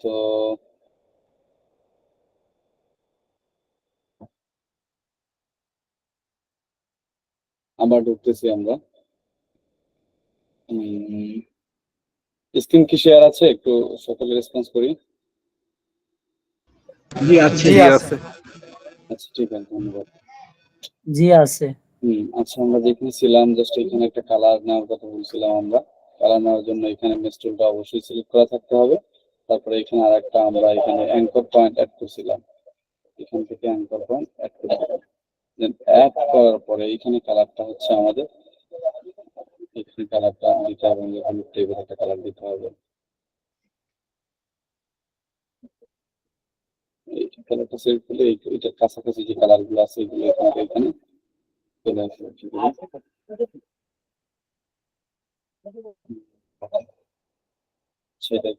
তো আবার ঢুকতেছি আমরা। স্ক্রিন কি শেয়ার আছে? একটু সকলে রেসপন্স করি।
জি আছে।
জি আছে।
আচ্ছা, ঠিক আছে, ধন্যবাদ।
জি আছে।
আচ্ছা, আমরা যেখানে ছিলাম জাস্ট এখানে একটা কালার নেওয়ার কথা বলছিলাম আমরা। কালার নেওয়ার জন্য এখানে মেশ টুলটা অবশ্যই সিলেক্ট করা থাকতে হবে। তারপরে এখানে আরেকটা আমরা এখানে অ্যাঙ্কর পয়েন্ট অ্যাড করছিলাম, এখান থেকে অ্যাঙ্কর পয়েন্ট অ্যাড করছিলাম। দেন অ্যাড করার পরে এখানে কালারটা হচ্ছে আমাদের, এখানে কালারটা দিতে হবে, এখানে টেবিল একটা কালার দিতে হবে। এই কালারটা সিলেক্ট করলে এটার কাছাকাছি যে কালারগুলো আছে এগুলো এখান থেকে এখানে চলে আসবে। সেটা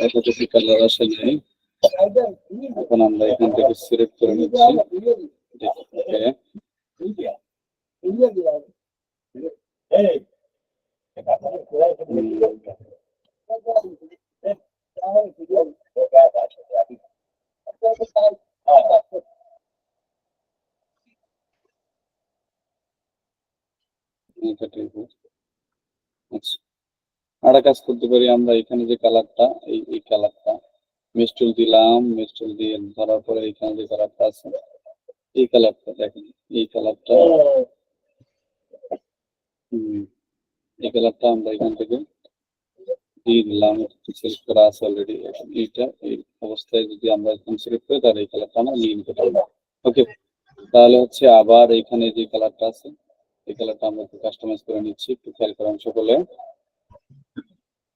এত বেশি কালার আসে নাই। এখন আমরা এখান থেকে সিলেক্ট করে নিচ্ছি। আচ্ছা, আরেকটা কাজ করতে পারি আমরা, এখানে যে কালারটা এই কালারটা মেশ টুল দিলাম, মেশ টুল দিয়ে ধরার পরে এখানে যে কালারটা আছে এই কালারটা দেখেন, এই কালারটা এই কালারটা আমরা এখান থেকে দিয়ে দিলাম, সিলেক্ট করা আছে অলরেডি। এইটা এই অবস্থায় যদি আমরা এখন সিলেক্ট করি তাহলে এই কালারটা আমরা নিয়ে নিতে পারবো। ওকে, তাহলে হচ্ছে আবার এখানে যে কালারটা আছে এই কালারটা আমরা একটু কাস্টমাইজ করে নিচ্ছি, একটু খেয়াল করেন সকলে।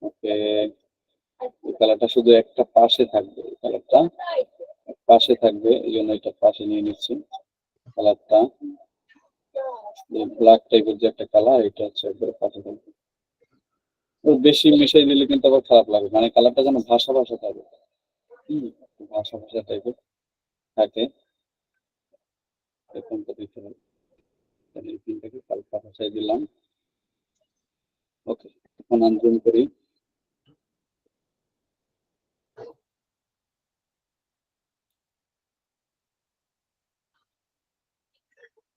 ওকে, এই কালারটা শুধু একটা পাশে থাকবে, এই কালারটা পাশে থাকবে, এই জন্য এটা পাশে নিয়ে নিচ্ছি। কালারটা ব্ল্যাক টাইপের যে একটা কালার, এটা হচ্ছে একবারে পাশে থাকবে। বেশি মিশাই নিলে কিন্তু আবার খারাপ লাগবে, মানে কালারটা যেন ভাষা ভাষা থাকে, ভাষা ভাষা টাইপের থাকে, এরকমটা দিতে হবে। এই তিনটাকে হালকা ভাষায় দিলাম। ওকে, এখন আনজুম করি।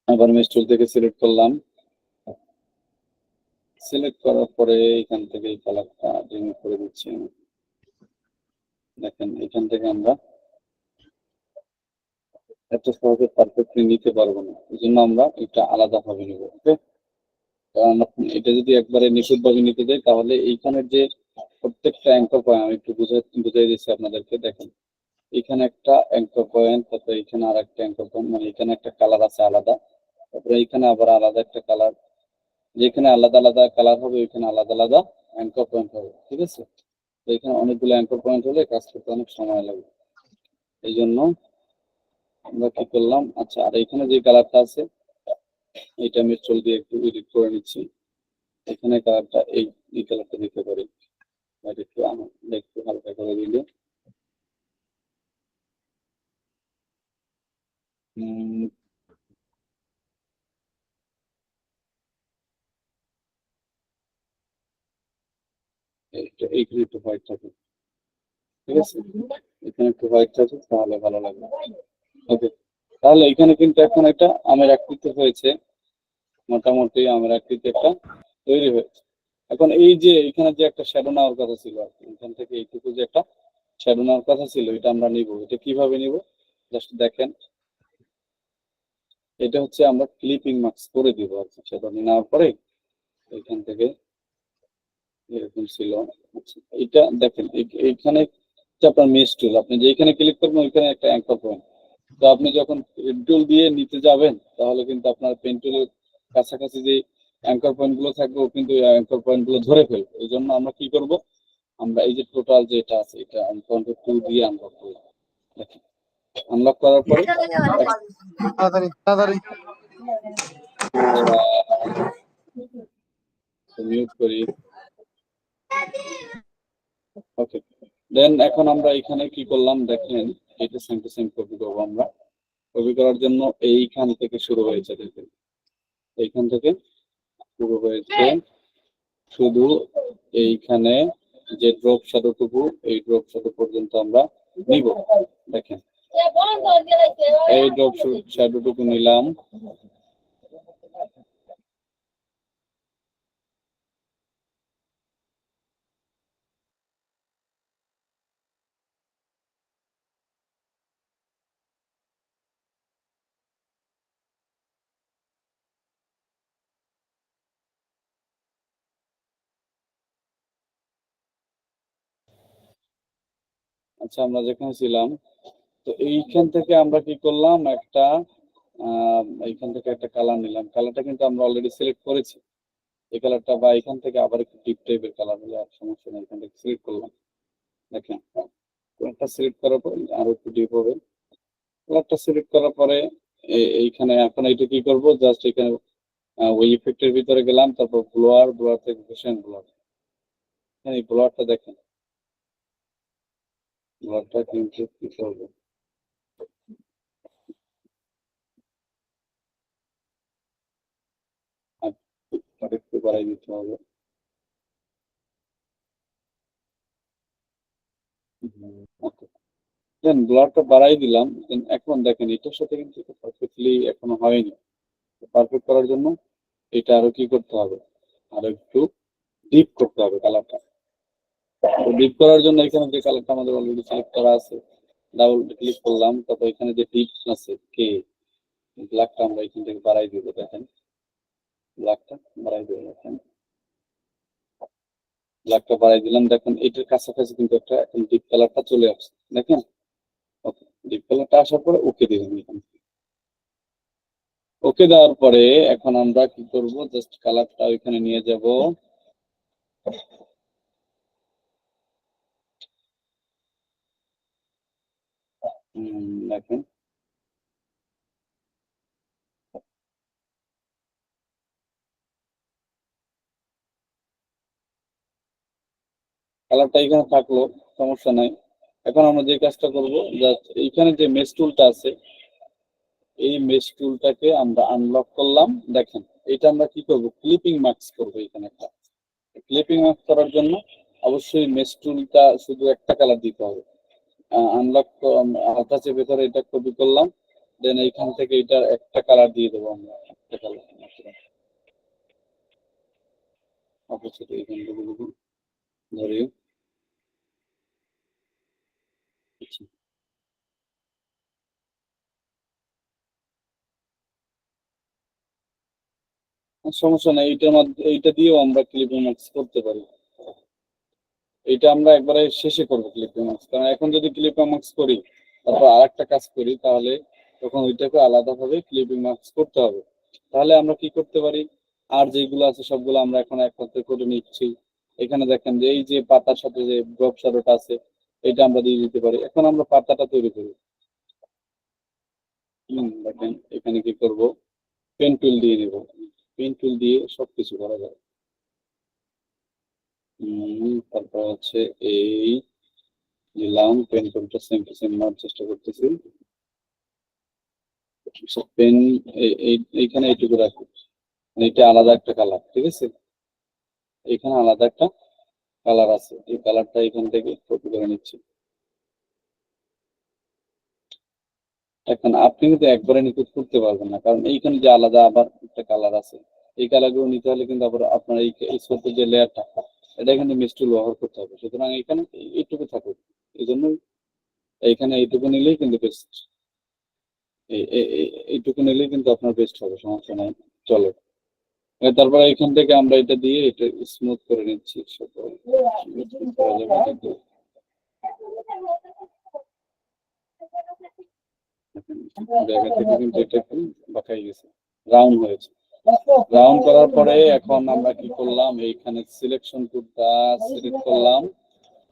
আবার মেশ টুল থেকে সিলেক্ট করলাম, সিলেক্ট করার পরে এখান থেকে এই কালারটা রিমুভ করে দিচ্ছি। দেখেন এখান থেকে আমরা এত সহজে পারফেক্টলি নিতে পারবো না, এই জন্য আমরা এটা আলাদাভাবে নেব। ওকে, কারণ এটা যদি একবারে নিখুঁতভাবে নিতে যাই তাহলে এইখানের যে প্রত্যেকটা অ্যাঙ্কর পয়েন্ট আমি একটু বুঝাই দিচ্ছি আপনাদেরকে। দেখেন এখানে একটা অ্যাঙ্কর পয়েন্ট, তারপরে এখানে আর একটা অ্যাঙ্কর পয়েন্ট, মানে এখানে একটা কালার আছে আলাদা, তারপরে এখানে আবার আলাদা একটা কালার, যেখানে আলাদা আলাদা কালার হবে ওইখানে আলাদা আলাদা অ্যাঙ্কর পয়েন্ট হবে, ঠিক আছে। তো এখানে অনেকগুলো অ্যাঙ্কর পয়েন্ট হলে কাজ করতে অনেক সময় লাগবে, এই জন্য আমরা কি করলাম, আচ্ছা আর এখানে যে কালারটা আছে এটা আমি চল দিয়ে একটু এডিট করে নিচ্ছি। এখানে কালারটা এই কালারটা দিতে পারি, একটু হালকা করে দিলে এইখানে একটু হোয়াইট থাকে, ঠিক আছে, এখানে একটু হোয়াইট থাকে তাহলে ভালো লাগবে। ওকে, তাহলে এখানে কিন্তু এখন একটা আমের আকৃতি হয়েছে, মোটামুটি আমের আকৃতি একটা তৈরি হয়েছে। এখন এই যে এখানে যে একটা শ্যাডো নেওয়ার কথা ছিল আর কি, এখান থেকে এইটুকু যে একটা শ্যাডো নেওয়ার কথা ছিল এটা আমরা নিব। এটা কিভাবে নিব জাস্ট দেখেন, এটা হচ্ছে আমরা ক্লিপিং মার্কস করে দিব আর কি। শ্যাডো নেওয়ার পরে এখান থেকে এরকম ছিল, আচ্ছা এটা দেখেন এইখানে আপনার মেশ টুল, আপনি যেখানে ক্লিক করবেন ওইখানে একটা অ্যাঙ্কর পয়েন্ট। তো আপনি যখন পেন টুল দিয়ে নিতে যাবেন তাহলে কিন্তু আপনার পেন টুলের কাছাকাছি যে অ্যাঙ্কর পয়েন্ট গুলো থাকবে ও কিন্তু অ্যাঙ্কর পয়েন্ট গুলো ধরে ফেলবে। এই জন্য আমরা কি করব, আমরা এই যে টোটাল যেটা আছে এটা কন্ট্রোল টু দিয়ে আনলক করব। দেখেন আনলক করার পরে মিউট করি। ওকে, দেন এখন আমরা এখানে কি করলাম দেখেন, এটা সেম টু সেম কপি করবো আমরা। কপি করার জন্য এইখান থেকে শুরু হয়েছে, দেখেন এইখান থেকে শুরু হয়েছে, শুধু এইখানে যে ড্রপ শ্যাডোটুকু এই ড্রপ শ্যাডো পর্যন্ত আমরা নিব। দেখেন এই ড্রপ শ্যাডোটুকু নিলাম, আচ্ছা আমরা যেখানে ছিলাম, তো এইখান থেকে আমরা কি করলাম একটা এইখান থেকে একটা কালার নিলাম। কালারটা কিন্তু আমরা অলরেডি সিলেক্ট করেছি এই কালারটা, বা এখান থেকে আবার একটু ডিপ টাইপের কালার হলে আর সমস্যা নেই, এখান থেকে সিলেক্ট করলাম। দেখেন কালারটা সিলেক্ট করার পর আরো একটু ডিপ হবে। কালারটা সিলেক্ট করার পরে এইখানে এখন এইটা কি করব, জাস্ট এখানে ওই ইফেক্টের ভিতরে গেলাম, তারপর ব্লোয়ার, ব্লোয়ার থেকে ভেশন ব্লোয়ার, এই ব্লোয়ারটা দেখেন, ব্লোয়ারটা কিন্তু কি করবো, আর একটু বাড়াই দিতে হবে। দেন ব্লারটা বাড়াই দিলাম। দেন এখন দেখেন এটার সাথে কিন্তু পারফেক্টলি এখনো হয়নি। পারফেক্ট করার জন্য এটা আরো কি করতে হবে, আরো একটু ডিপ করতে হবে কালারটা। তো ডিপ করার জন্য এখানে যে কালারটা আমাদের অলরেডি সিলেক্ট করা আছে, ডাবল ক্লিক করলাম, তারপর এখানে যে ডিপ আছে কে, ব্ল্যাকটা আমরা এখান থেকে বাড়াই দিব। দেখেন ব্ল্যাকটা বাড়াই দিব, দেখেন ব্ল্যাকটা বাড়াই দিলাম। দেখেন এটার কাছাকাছি কিন্তু একটা এখন ডিপ কালারটা চলে আসছে, দেখেন। ওকে, ডিপ কালারটা আসার পরে ওকে দিলাম এখানে। ওকে দেওয়ার পরে এখন আমরা কি করব, জাস্ট কালারটা ওইখানে নিয়ে যাব। দেখেন কালারটা এখানে থাকলো, সমস্যা নাই। এখন আমরা যে কাজটা করব, জাস্ট এইখানে যে মেশ টুলটা আছে এই মেশ টুলটাকে আমরা আনলক করলাম। দেখেন এটা আমরা কি করব, ক্লিপিং মার্কস করব। এখানে একটা ক্লিপিং মার্কস করার জন্য অবশ্যই মেশ টুলটা শুধু একটা কালার দিতে হবে। আনলক আলট্রা চেপে ধরে এটা কপি করলাম, দেন এইখান থেকে এটা একটা কালার দিয়ে দেবো আমরা, একটা কালার অপোজিট এইখান থেকে দেখুন ধরি। আচ্ছা, সমস্যা নাই, এইটার মধ্যে এইটা দিয়েও আমরা ক্লিপিং মার্কস করতে পারি। এটা আমরা একবারে শেষে করবো ক্লিপিং মার্কস, কারণ এখন যদি ক্লিপিং মার্কস করি তারপর আরেকটা কাজ করি, তাহলে তখন ওইটাকে আলাদাভাবে ক্লিপিং মার্কস করতে হবে। তাহলে আমরা কি করতে পারি, আর যেগুলো আছে সবগুলো আমরা এখন একত্রে করে নিচ্ছি। এখানে দেখেন যে এই যে পাতার সাথে যে ড্রপ শ্যাডোটা আছে, এটা আমরা দিয়ে দিতে পারি। এখন আমরা পাতাটা তৈরি করি। দেখেন এখানে কি করব, পেন টুল দিয়ে নিব। পেন টুল দিয়ে সবকিছু করা যায়। তারপর হচ্ছে এই দিলাম, পেন টুলটা সেম টু সেম নেওয়ার চেষ্টা করতেছি। পেন এইখানে এইটুকু রাখি, এটা আলাদা একটা কালার, ঠিক আছে? এখানে আলাদা একটা কালার আছে, এই কালারটা এখান থেকে কপি করে নিচ্ছি। এখন আপনি কিন্তু একবারে নিখুঁত করতে পারবেন না, কারণ এইখানে যে আলাদা আবার একটা কালার আছে, এই কালারগুলো নিতে হলে কিন্তু আবার আপনার এই ছোট যে লেয়ারটা, এটা কিন্তু মিক্সড ব্যবহার করতে হবে। সুতরাং এখানে এইটুকু থাকুক, এই জন্য এইখানে এইটুকু নিলেই কিন্তু বেস্ট। এইটুকু নিলেই কিন্তু আপনার বেস্ট হবে, সমস্যা নাই, চলে। তারপরে এখান থেকে আমরা এটা দিয়ে এটা স্মুথ করে নিচ্ছি। জায়গা থেকে কিন্তু এটা একটু বাঁকাই গেছে, রাউন্ড হয়েছে। রাউন্ড করার পরে এখন আমরা কি করলাম, এইখানে সিলেকশন টুলটা সিলেক্ট করলাম।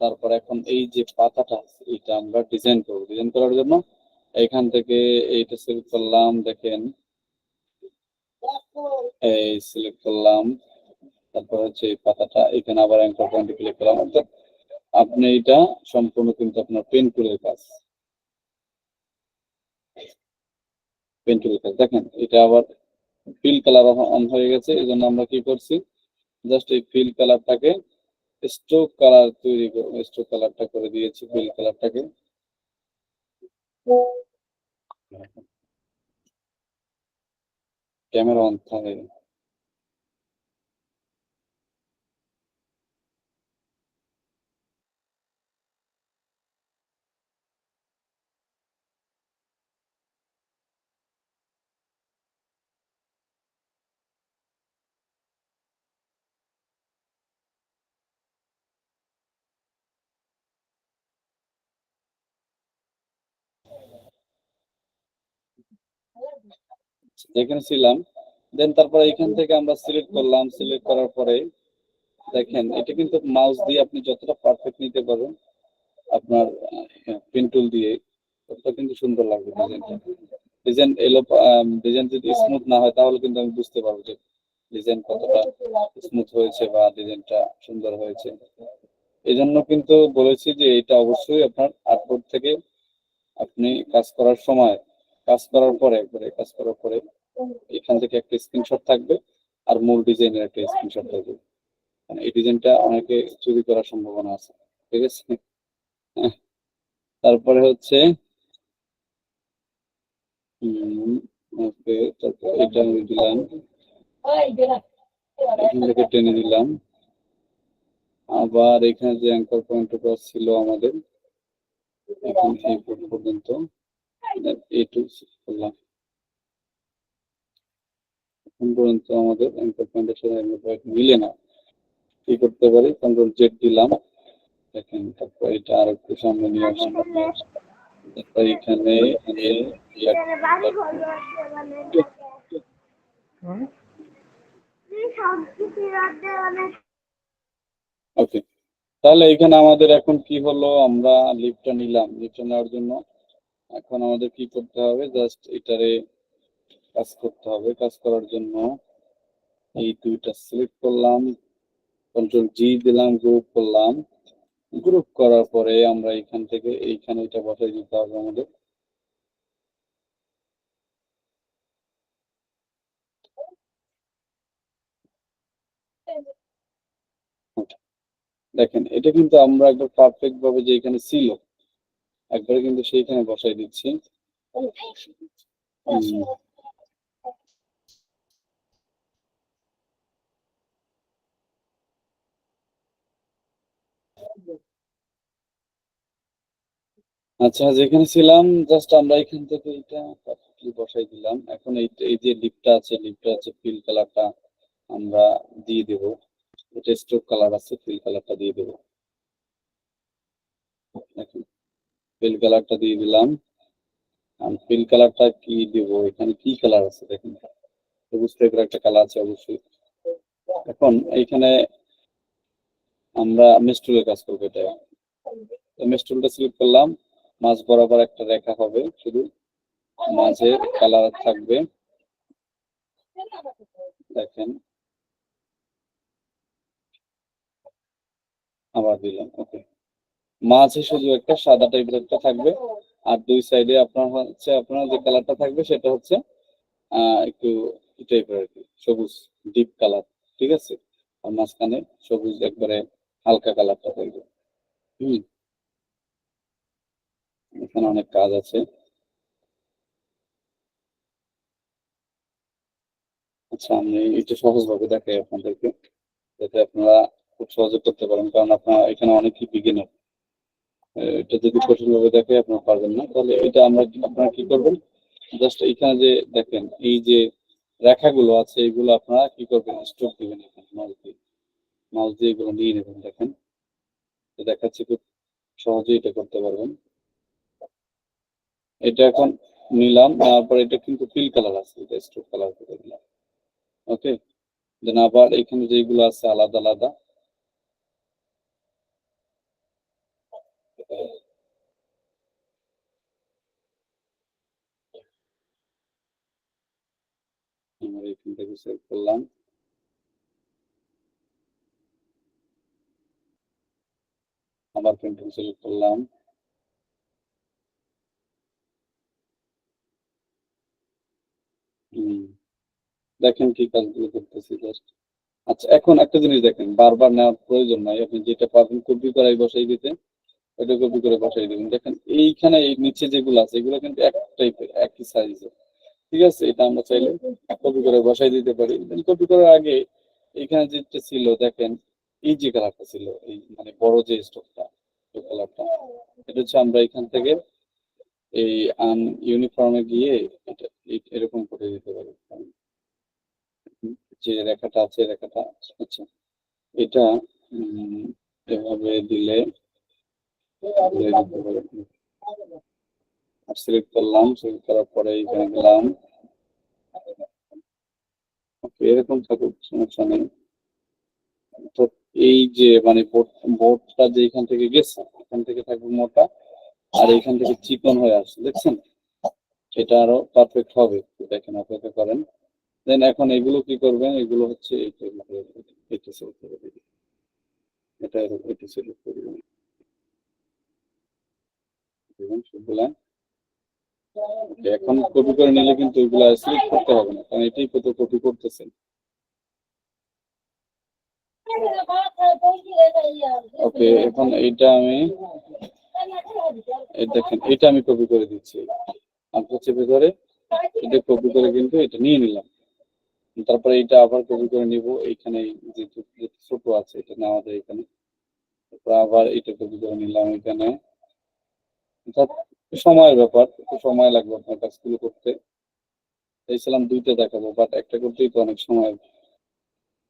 তারপর এখন এই যে পাতাটা এটা আমরা ডিজাইন করব। ডিজাইন করার জন্য এখান থেকে এইটা সিলেক্ট করলাম, দেখেন এই সিলেক্ট করলাম। তারপর হচ্ছে এই পাতাটা এখানে আবার অ্যাঙ্কর পয়েন্টে ক্লিক করলাম। অর্থাৎ আপনি এটা সম্পূর্ণ কিন্তু আপনার পেন টুলের কাজ। পেন টুলের কাজ দেখেন, এটা আবার ফিল কালার অন হয়ে গেছে। এই জন্য আমরা কি করছি, জাস্ট এই ফিল কালারটাকে স্ট্রোক কালার তৈরি করে স্ট্রোক কালারটা করে দিয়েছি। ফিল কালারটাকে ক্যামেরা অন থাকে। যেখানে ছিলাম, দেন তারপরে এখান থেকে আমরা সিলেক্ট করলাম। সিলেক্ট করার পরে দেখেন এটা কিন্তু মাউস দিয়ে আপনি যতটা পারফেক্ট নিতে পারবেন আপনার পেন টুল দিয়ে, ততটা কিন্তু সুন্দর লাগবে ডিজাইনটা। ডিজাইন এলো, ডিজাইন যদি স্মুথ না হয় তাহলে কিন্তু আমি বুঝতে পারবো যে ডিজাইন কতটা স্মুথ হয়েছে বা ডিজাইনটা সুন্দর হয়েছে। এই জন্য কিন্তু বলেছি যে এটা অবশ্যই আপনার আর্টবোর্ড থেকে আপনি কাজ করার সময়, কাজ করার পরে একবারে কাজ করার পরে এখান থেকে একটা স্ক্রিনশট থাকবে আর মূল ডিজাইনের একটা স্ক্রিনশট থাকবে। মানে এই ডিজাইনটা অনেকে চুরি করার সম্ভাবনা আছে, ঠিক আছে? তারপরে হচ্ছে ওকে, তারপর এটা আমি দিলাম, এখান থেকে টেনে দিলাম। আবার এখানে যে অ্যাঙ্কর পয়েন্টটা ছিল আমাদের, এখান এই পর্যন্ত এইটুকু করলাম। এখন পর্যন্ত আমাদের অ্যাঙ্কর পয়েন্টের সাথে অ্যাঙ্কর পয়েন্ট মিলে না। কি করতে পারি, কন্ট্রোল জেড দিলাম। দেখেন তারপর এটা আর একটু সামনে নিয়ে আসলাম। তারপর এখানে ওকে, তাহলে এখানে আমাদের এখন কি হলো, আমরা লিফটটা নিলাম। লিফটটা নেওয়ার জন্য এখন আমাদের কি করতে হবে, জাস্ট এটারে কাজ করতে হবে। কাজ করার জন্য এই দুইটা সিলেক্ট করলাম, কন্ট্রোল জি দিলাম, গ্রুপ করলাম। গ্রুপ করার পরে আমরা এখান থেকে এইখানে এটা বসাই দিতে হবে আমাদের। দেখেন এটা কিন্তু আমরা একবার পারফেক্ট ভাবে যে এখানে ছিল একবারে কিন্তু সেইখানে বসাই দিচ্ছি। আচ্ছা, যেখানে ছিলাম জাস্ট আমরা এখান থেকে এটা পারফেক্টলি বসাই দিলাম। এখন এই যে লিপটা আছে ফিল কালারটা আমরা দিয়ে দেব। এটা স্ট্রোক কালার আছে, ফিল কালারটা দিয়ে দেব। দেখুন ফিল কালারটা দিয়ে দিলাম। ফিল কালারটা কি দিব, এখানে কি কালার আছে দেখেন, সবুজ টাইপের একটা কালার আছে অবশ্যই। এখন এইখানে আমরা মেস্টুলের কাজ করবো, এটা মেস্টুলটা সিলেক্ট করলাম, মাঝ বরাবর একটা রেখা হবে, শুধু মাঝে কালার থাকবে দেখেন, আবার দিলাম। ওকে, মাঝে শুধু একটা সাদা টাইপের একটা থাকবে, আর দুই সাইডে আপনার যে কালারটা থাকবে সেটা হচ্ছে একটু টাইপের আর কি, সবুজ ডিপ কালার, ঠিক আছে। আর মাঝখানে সবুজ একবারে হালকা কালারটা থাকবে। হুম, এখানে অনেক কাজ আছে। আচ্ছা, আমি একটু সহজভাবে দেখাই আপনাদেরকে, যাতে আপনারা খুব সহজে করতে পারেন, কারণ আপনারা এখানে অনেকেই বিগিনার। এটা যদি কঠিনভাবে দেখে আপনারা পারবেন না, তাহলে এটা আপনারা কি করবেন, জাস্ট এখানে যে দেখেন এই যে রেখাগুলো আছে, এগুলো আপনারা কি করবেন, স্ট্রোক দিবেন এখানে মাউস দিয়ে এগুলো নিয়ে নেবেন। দেখেন, দেখাচ্ছি, খুব সহজেই এটা করতে পারবেন। এটা এখন নিলাম, তারপর এটা কিন্তু ফিল কালার আছে, এটা স্ট্রোক কালার করে দিলাম। ওকে, দেন আবার এখানে যেগুলো আছে আলাদা আলাদা, আমরা এখান থেকে সিলেক্ট করলাম, আবার পেন্টিং সিলেক্ট করলাম, দেখেন কি কাজগুলো করতেছি জাস্ট। আচ্ছা, এখন একটা জিনিস দেখেন, বারবার নেওয়ার প্রয়োজন নাই, আপনি যেটা পারবেন কপি করাই বসাই দিতে, ওটা কপি করে বসাই দিবেন। দেখেন এইখানে এই নিচে যেগুলো আছে এগুলো কিন্তু এক টাইপের, একই সাইজের, ঠিক আছে। এটা আমরা চাইলে কপি করে বসাই দিতে পারি। কপি করার আগে এখানে যেটা ছিল দেখেন, এই যে কালারটা ছিল, এই মানে বড় যে স্টোকটা, কালারটা, এটা হচ্ছে আমরা এখান থেকে এই ইউনিফর্মে গিয়ে এটা এরকম করে দিতে পারি। যে রেখাটা আছে, রেখাটা, আচ্ছা, এটা এভাবে দিলে সিলেক্ট করলাম, সিলেক্ট করার পরে এখানে গেলাম, এরকম থাকুক, সমস্যা নেই। তো এই যে মানে বোর্ডটা যে এখান থেকে গেছে, এখান থেকে থাকবে মোটা, আর এখান থেকে চিকন হয়ে আসছে, দেখছেন, সেটা আরো পারফেক্ট হবে। দেখেন, অপেক্ষা করেন। দেন এখন এগুলো কি করবেন, এগুলো হচ্ছে এটা সিলেক্ট করে দিবেন, এটা সিলেক্ট করে দিবেন, সবগুলা। এখন কপি করে নিলে কিন্তু এগুলা সিলেক্ট করতে হবে না, কারণ এটাই কত কপি করতেছেন। ওকে, এখন এইটা আমি দেখেন, এটা আমি কপি করে দিচ্ছি, আপনার চেপে ধরে এটা কপি করে কিন্তু এটা নিয়ে নিলাম। তারপরে এটা আবার কপি করে নিব, এইখানে যে ছোট আছে এটা নেওয়া যায় এখানে, তারপর আবার এটা কপি করে নিলাম এখানে। সময়ের ব্যাপার, একটু সময় লাগবে আপনার কাজগুলো করতে। চাইছিলাম দুইটা দেখাবো, বাট একটা করতেই তো অনেক সময়,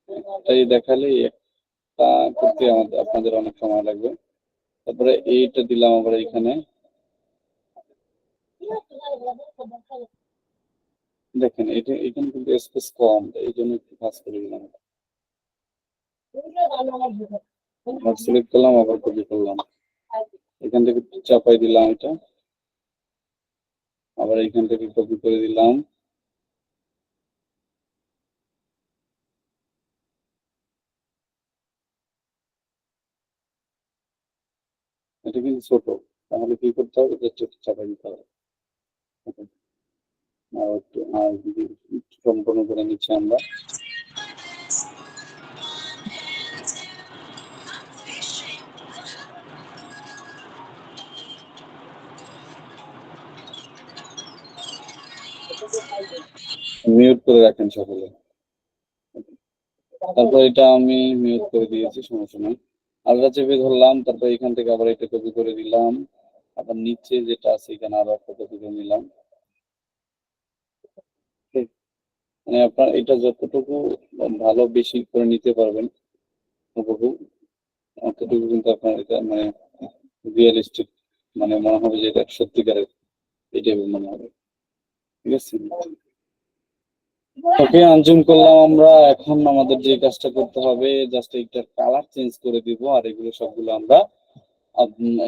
একটাই দেখালেই একটা করতে আপনাদের অনেক সময় লাগবে। তারপরে এইটা দিলাম আবার এইখানে, দেখেন এটা এখানে কিন্তু স্পেস কম, এই জন্য একটু কাজ করে দিলাম, সিলেক্ট করলাম, আবার কপি করলাম, এখান থেকে চাপাই দিলাম এটা, আবার এখান থেকে কপি করে দিলাম, এটা কিন্তু ছোট, তাহলে কি করতে হবে, জাস্ট একটু চাপাই দিতে হবে। আর একটু সম্পূর্ণ করে নিচ্ছি আমরা। মিউট করে রাখেন সকলে। তারপর এটা আমি মিউট করে দিয়েছি, সমস্যা নেই। আলগা চেপে ধরলাম, তারপর এখান থেকে আবার এটা কপি করে দিলাম, আবার নিচে যেটা আছে এখানে আবার একটা কপি করে নিলাম। মানে আপনার এটা যতটুকু ভালো বেশি করে নিতে পারবেন ততটুকু কিন্তু আপনার এটা মানে রিয়েলিস্টিক মানে মনে হবে যে এটা সত্যিকারের, এই টাইপের মনে হবে। ঠিক আছে, ওকে আনজুম করলাম আমরা। এখন আমাদের যে কাজটা করতে হবে, জাস্ট এইটার কালার চেঞ্জ করে দিব, আর এগুলো সবগুলো আমরা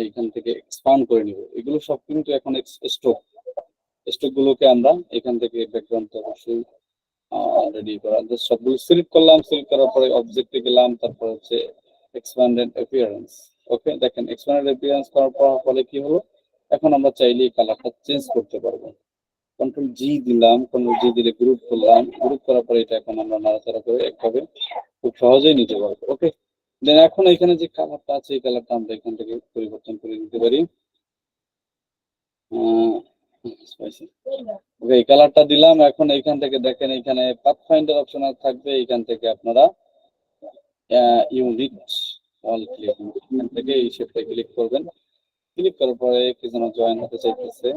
এইখান থেকে এক্সপান্ড করে নিব। এগুলো সব কিন্তু এখন স্টক, স্টক গুলোকে আমরা এখান থেকে ব্যাকগ্রাউন্ড অবশ্যই রেডি করা, জাস্ট সবগুলো সিলেক্ট করলাম। সিলেক্ট করার পরে অবজেক্টে গেলাম, তারপর হচ্ছে এক্সপ্যান্ডেড অ্যাপিয়ারেন্স। ওকে, দেখেন এক্সপ্যান্ডেড অ্যাপিয়ারেন্স করার ফলে কি হলো, এখন আমরা চাইলে এই কালারটা চেঞ্জ করতে পারবো। কন্ট্রোল জি দিলাম, কন্ট্রোল জি দিলে গ্রুপ করলাম, গ্রুপ করার পরে এটা এখন আমরা নাড়াচাড়া করে একভাবে খুব সহজেই নিতে পারবো। ওকে, দেন এখন এখানে যে কালারটা আছে, এই কালারটা আমরা এখান থেকে পরিবর্তন করে নিতে পারি। ওকে, এই কালারটা দিলাম। এখন এইখান থেকে দেখেন এখানে পাথফাইন্ডার অপশন থাকবে, এখান থেকে আপনারা ইউনিট অল ক্লিক, এখান থেকে এই শেপটা ক্লিক করবেন। ক্লিক করার পরে কি যেন জয়েন হতে চাইতেছে,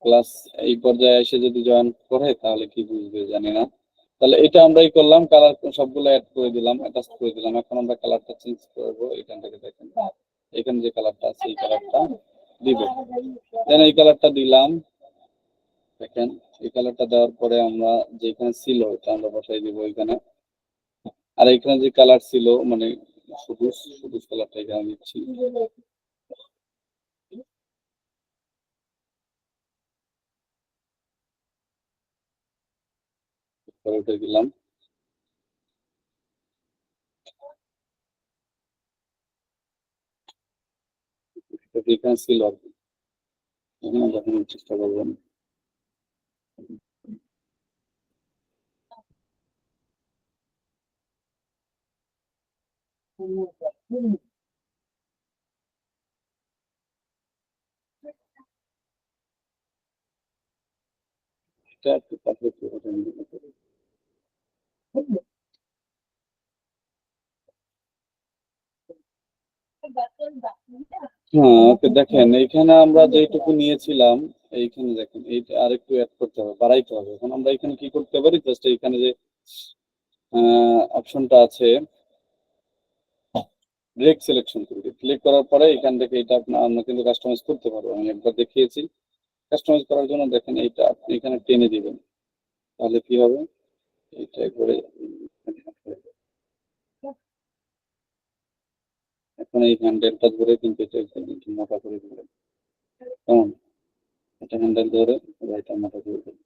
প্লাস এই পর্যায়ে এসে যদি জয়েন করে তাহলে কি বুঝবে জানি না। তাহলে এটা আমরাই করলাম, কালার সবগুলো অ্যাড করে দিলাম, অ্যাটাচ করে দিলাম। এখন আমরা কালারটা চেঞ্জ করবো, এখান থেকে দেখেন এখানে যে কালারটা আছে এই কালারটা দিব, দেন এই কালারটা দিলাম। দেখেন এই কালারটা দেওয়ার পরে আমরা যেখানে ছিল এটা আমরা বসাই দিব এখানে, আর এখানে যে কালার ছিল মানে সবুজ, সবুজ কালারটা এখানে দিচ্ছি। উঠে দিলাম, এখানে ছিল আর কি, এখানে দেখানোর চেষ্টা করবেন। এটা একটু পারফেক্ট হবে। হ্যাঁ, ওকে, দেখেন এইখানে আমরা যেটুকু নিয়েছিলাম, এইখানে দেখেন এইটা আরেকটু অ্যাড করতে হবে, বাড়াইতে হবে। এখন আমরা এখানে কি করতে পারি, জাস্ট এইখানে যে অপশনটা আছে ব্রেক সিলেকশন করবে, ক্লিক করার পরে এখান থেকে এটা আমরা কিন্তু কাস্টমাইজ করতে পারবো। আমি একবার দেখিয়েছি কাস্টমাইজ করার জন্য। দেখেন এইটা আপনি এখানে টেনে দিবেন, তাহলে কি হবে, এইটা একবারে এখন এই হ্যান্ডেলটা ধরে কিন্তু এটা একটু মোটা করে দিবেন, কেমন, এটা হ্যান্ডেল ধরে এটা মোটা করে দিবেন।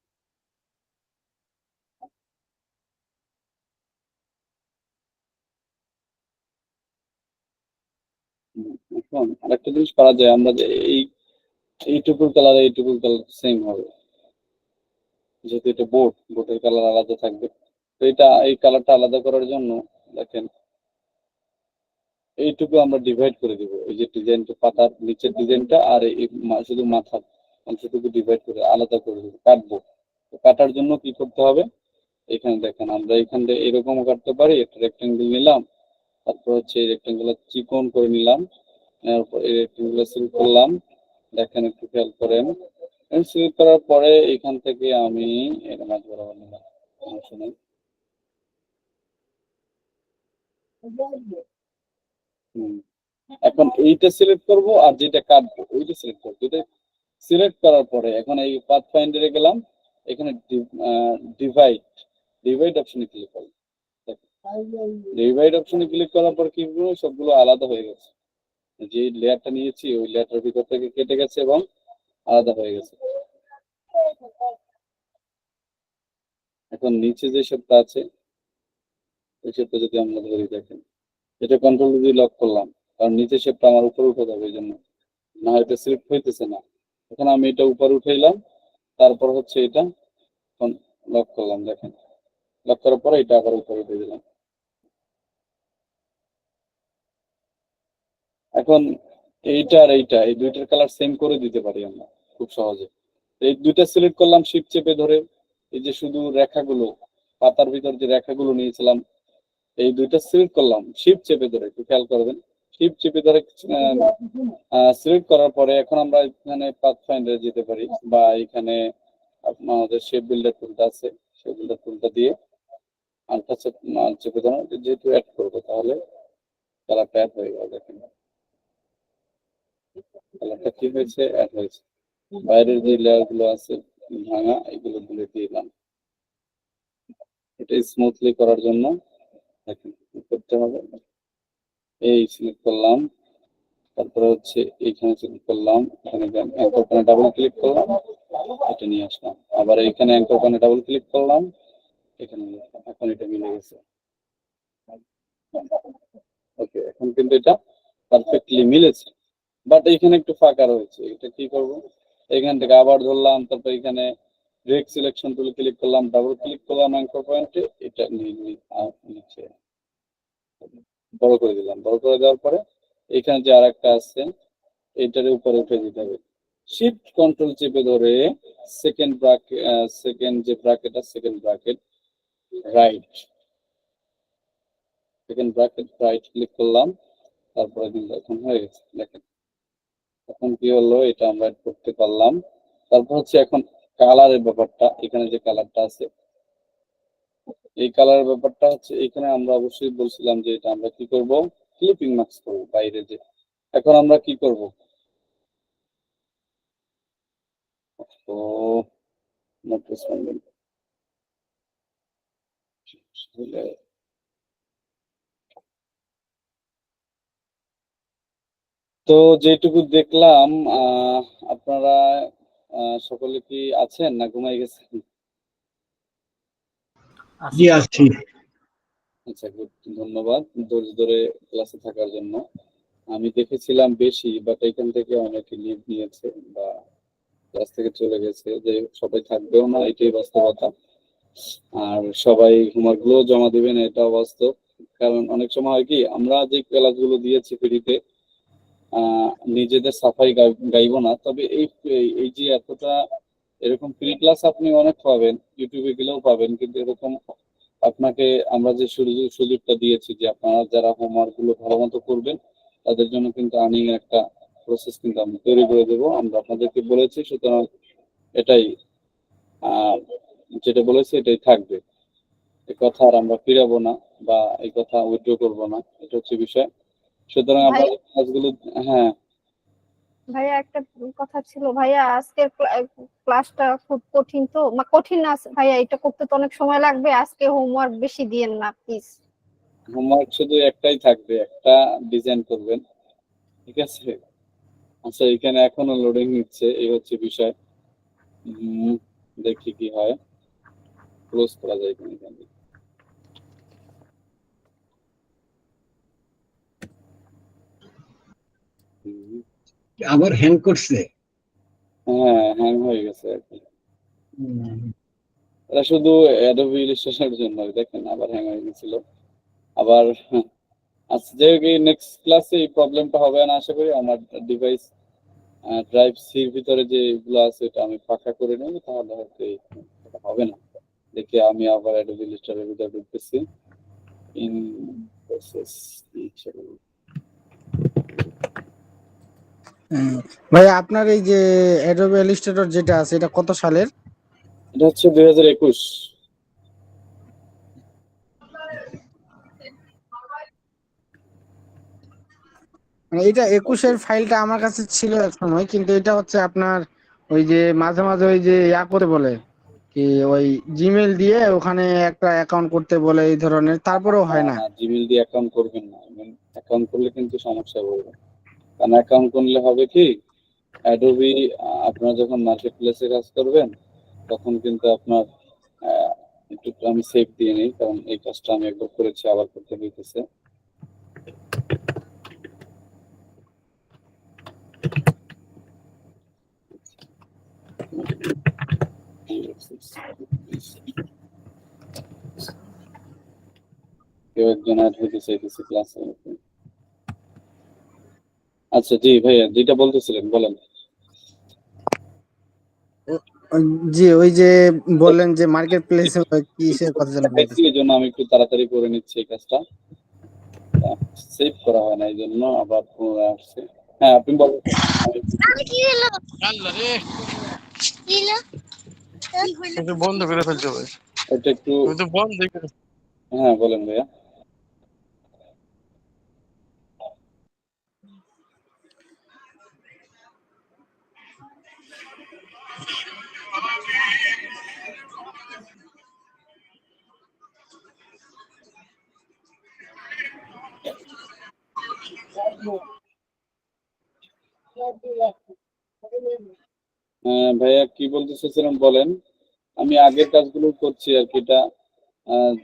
এখন আরেকটা জিনিস করা যায়, আমরা যে এইটুকুর কালার সেম হবে, যেহেতু এটা বোর্ডের কালার আলাদা থাকবে। তো এটা এই কালারটা আলাদা করার জন্য দেখেন এইটুকু আমরা ডিভাইড করে দিব, এই যে ডিজাইনটা পাতার নিচের ডিজাইনটা আর এই শুধু মাথার অংশটুকু ডিভাইড করে আলাদা করে দিব, কাটবো। তো কাটার জন্য কি করতে হবে, এখানে দেখেন আমরা এখান থেকে এরকমও কাটতে পারি। একটা রেক্টেঙ্গেল নিলাম, তারপর হচ্ছে এই রেক্টেঙ্গুলার চিকন করে নিলাম, এরপর এই রেক্টেঙ্গুলার সিলেক্ট করলাম। দেখেন একটু খেয়াল করেন, সিলেক্ট করার পরে এখান থেকে আমি এর মাঝ বরাবর নিলাম, সমস্যা নেই। এখন এইটা সিলেক্ট করব আর যেটা কাটবো ওইটা সিলেক্ট করবো। এটা সিলেক্ট করার পরে এখন এই পাথ ফাইন্ডারে গেলাম, এখানে ডিভাইড ডিভাইড অপশনে ক্লিক করলাম। ডিভাইড অপশনে ক্লিক করার পর কি হলো, সবগুলো আলাদা হয়ে গেছে। যে লেয়ারটা নিয়েছি ওই লেয়ারটার ভিতর থেকে কেটে গেছে এবং আলাদা হয়ে গেছে। এখন নিচে যে শেপটা আছে ওই শেপটা যদি আমরা ধরি, দেখেন এটা কন্ট্রোল দিয়ে লক করলাম, কারণ নিচে শেপটা আমার উপরে উঠে যাবে, এই জন্য না এটা সিলেক্ট হইতেছে না। এখন আমি এটা উপরে উঠাইলাম, তারপর হচ্ছে এটা লক করলাম। দেখেন লক করার পরে এটা আবার উপরে উঠে দিলাম। এখন এইটা আর এইটা এই দুইটার কালার সেম করে দিতে পারি আমরা খুব সহজে। এই দুইটা সিলেক্ট করলাম শিফট চেপে ধরে, এই যে শুধু রেখাগুলো পাতার ভিতর যে রেখাগুলো নিয়েছিলাম এই দুইটা সিলেক্ট করলাম শিফট চেপে ধরে, একটু খেয়াল করবেন। শিফট চেপে ধরে সিলেক্ট করার পরে এখন আমরা এখানে পাথ ফাইন্ডারে যেতে পারি, বা এখানে আমাদের শেপ বিল্ডার টুলটা আছে, শেপ বিল্ডার টুলটা দিয়ে আলট্রা চেপে ধরে যেহেতু অ্যাড করবো তাহলে কালারটা অ্যাড হয়ে গেল, দেখেন কালারটা কি হয়েছে, অ্যাড হয়েছে। বাইরের যে লেয়ার গুলো আছে ভাঙা, এগুলো তুলে দিলাম। এটা স্মুথলি করার জন্য দেখেন কি করতে হবে, এই সিলেক্ট করলাম, তারপরে হচ্ছে এইখানে সিলেক্ট করলাম, এখানে অ্যাঙ্কর প্যানে ডাবল ক্লিক করলাম, এটা নিয়ে আসলাম, আবার এইখানে অ্যাঙ্কর প্যানে ডাবল ক্লিক করলাম, এখানে নিয়ে আসলাম। এখন এটা মিলে গেছে। ওকে, এখন কিন্তু এটা পারফেক্টলি মিলেছে, বাট এখানে একটু ফাঁকা রয়েছে। এটা কি করব, এখান থেকে আবার ধরলাম, তারপর এখানে ব্রেক সিলেকশন টুলে ক্লিক করলাম, ডাবল ক্লিক করলাম অ্যাঙ্কর পয়েন্টে, এটা নিচে বড় করে দিলাম। বড় করে দেওয়ার পরে এখানে যে আরেকটা আছে এটার উপরে উঠে দিতে হবে। শিফট কন্ট্রোল চেপে ধরে সেকেন্ড ব্র্যাকেট, সেকেন্ড যে ব্র্যাকেট আছে second bracket right, second bracket right click করলাম, তারপরে কিন্তু এখন হয়ে গেছে। দেখেন এখন কি হলো, এটা আমরা add করতে পারলাম। তারপর হচ্ছে এখন কালারের ব্যাপারটা, এখানে যে কালারটা আছে এই কালারের ব্যাপারটা হচ্ছে, এখানে আমরা অবশ্যই বলছিলাম যে এটা আমরা কি করব, ক্লিপিং মাস্ক করব বাইরে যে। এখন আমরা কি করব, তো not responding। তো যেটুকু দেখলাম আপনারা সকলে কি আছেন না ঘুমাই গেছেন?
জি আছি।
আচ্ছা, গুড, ধন্যবাদ ধৈর্য ধরে ক্লাসে থাকার জন্য। আমি দেখেছিলাম বেশি, বাট এখান থেকে অনেকে লিভ নিয়েছে বা ক্লাস থেকে চলে গেছে, যে সবাই থাকবেও না, এটাই বাস্তবতা। আর সবাই হোমওয়ার্ক গুলো জমা দিবেন, এটাও বাস্তব। কারণ অনেক সময় হয় কি, আমরা যে ক্লাসগুলো দিয়েছি ফ্রিতে, নিজেদের সাফাই গাইবো না, তবে এই এই যে এতটা এরকম ফ্রি ক্লাস আপনি অনেক পাবেন, ইউটিউবে গেলেও পাবেন, কিন্তু এরকম আপনাকে আমরা যে সুযোগটা দিয়েছি যে আপনারা যারা হোমওয়ার্ক গুলো ভালো মতো করবেন তাদের জন্য কিন্তু আর্নিং একটা প্রসেস কিন্তু আমরা তৈরি করে দেবো, আমরা আপনাদেরকে বলেছি। সুতরাং এটাই যেটা বলেছি এটাই থাকবে, এই কথা আর আমরা ফিরাবো না বা এই কথা উইথড্র করবো না, এটা হচ্ছে বিষয়। সুতরাং
ভাই
আপনাদের ক্লাসগুলো, হ্যাঁ
ভাইয়া একটা কথা ছিল ভাইয়া, আজকের ক্লাসটা খুব কঠিন, তো কঠিন না ভাইয়া, এটা করতে তো অনেক সময় লাগবে, আজকে হোমওয়ার্ক বেশি দিয়েন না প্লিজ।
হোমওয়ার্ক শুধু একটাই থাকবে, একটা ডিজাইন করবেন, ঠিক আছে? আচ্ছা, এখানে এখনো লোডিং নিচ্ছে, এই হচ্ছে বিষয়। দেখি কি হয়, ক্লোজ করা যায় কিনা এখান থেকে।
আবার হ্যাং করছে।
হ্যাঁ, হ্যাং হয়ে গেছে আর কি। এটা শুধু অ্যাডোবি ইলাস্ট্রেশনের জন্য, দেখেন আবার হ্যাং হয়ে গেছিল আবার। আচ্ছা, যাই হোক, নেক্সট ক্লাসে এই প্রবলেমটা হবে না আশা করি। আমার ডিভাইস ড্রাইভ সির ভিতরে যে এগুলো আছে এটা আমি ফাঁকা করে নেব, তাহলে হয়তো এটা হবে না। দেখি আমি আবার অ্যাডোবি ইলাস্ট্রেটরের ভিতরে ঢুকতেছি, ইন প্রসেস।
ভাই আপনার এই যে অ্যাডোবি ইলাস্ট্রেটর যেটা আছে এটা কত সালের?
এটা হচ্ছে 2021।
মানে এটা 21-এর ফাইলটা আমার কাছে ছিল এক সময়, কিন্তু এটা হচ্ছে আপনার ওই যে মাঝে মাঝে ওই যে করে বলে কি, ওই জিমেল দিয়ে ওখানে একটা অ্যাকাউন্ট করতে বলে এই ধরনের, তারপরেও
না
হয় না।
না, জিমেল দিয়ে অ্যাকাউন্ট করবেন না, অ্যাকাউন্ট করলে কিন্তু সমস্যা পড়বে। কারণ অ্যাকাউন্ট করলে হবে কি, অ্যাডোবি আপনারা যখন মার্কেট প্লেসে কাজ করবেন তখন কিন্তু আপনার একটু আমি সেভ দিয়ে নিই, কারণ এই কাজটা আমি একবার করেছি, আবার করতে হইতেছে। কেউ একজন অ্যাড হইতে চাইতেছে ক্লাসে। আচ্ছা, জি ভাইয়া, যেটা বলতেছিলেন বলেন।
জি, ওই যে বললেন যে মার্কেট প্লেসে কিসের কথা যেন বলতেছেন।
এই জন্য আমি একটু তাড়াতাড়ি করে নিচ্ছি এই কাজটা, সেভ করা হয় না এই জন্য আবার পুনরায় আসছে। হ্যাঁ, আপনি বলেন।
বন্ধ করে ফেলতে হবে,
এটা একটু,
বন্ধ করে।
হ্যাঁ বলেন ভাইয়া। ভাইয়া কি বলতে চাইছিলাম বলেন। আমি আগের কাজগুলো করছি আর কি, এটা আহ,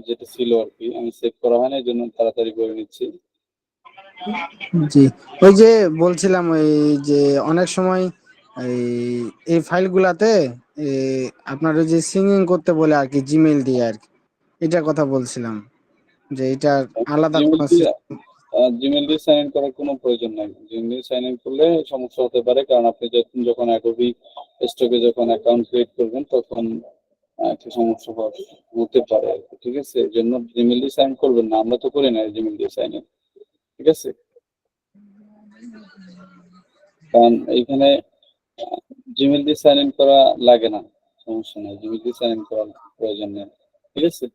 যেটা ছিল আর কি আমি সেভ করা হয় না, এই জন্য তাড়াতাড়ি করে নিচ্ছি।
জি, ওই যে বলছিলাম ওই যে অনেক সময় এই এই ফাইলগুলাতে আপনার ওই যে সিঙ্গিং করতে বলে আর কি, জিমেইল দিয়ে আর কি, এটার কথা বলছিলাম যে এটা আলাদা
জিমেল
কোনো
দিয়ে জিমেল দিয়ে সাইন ইন করার কোনো প্রয়োজন নাই। জিমেল দিয়ে সাইন ইন করলে সমস্যা হতে পারে, কারণ আপনি যখন অ্যাডোবি স্টকে যখন অ্যাকাউন্ট ক্রিয়েট করবেন তখন একটা সমস্যা হতে পারে আর কি, ঠিক আছে। এই জন্য জিমেল দিয়ে সাইন করবেন না, আমরা তো করি না জিমেল দিয়ে সাইন ইন, ঠিক আছে। কারণ এইখানে জিমেল দিয়ে সাইন ইন করা লাগে না, সমস্যা নেই, জিমেল দিয়ে সাইন ইন করার প্রয়োজন নেই, ঠিক আছে।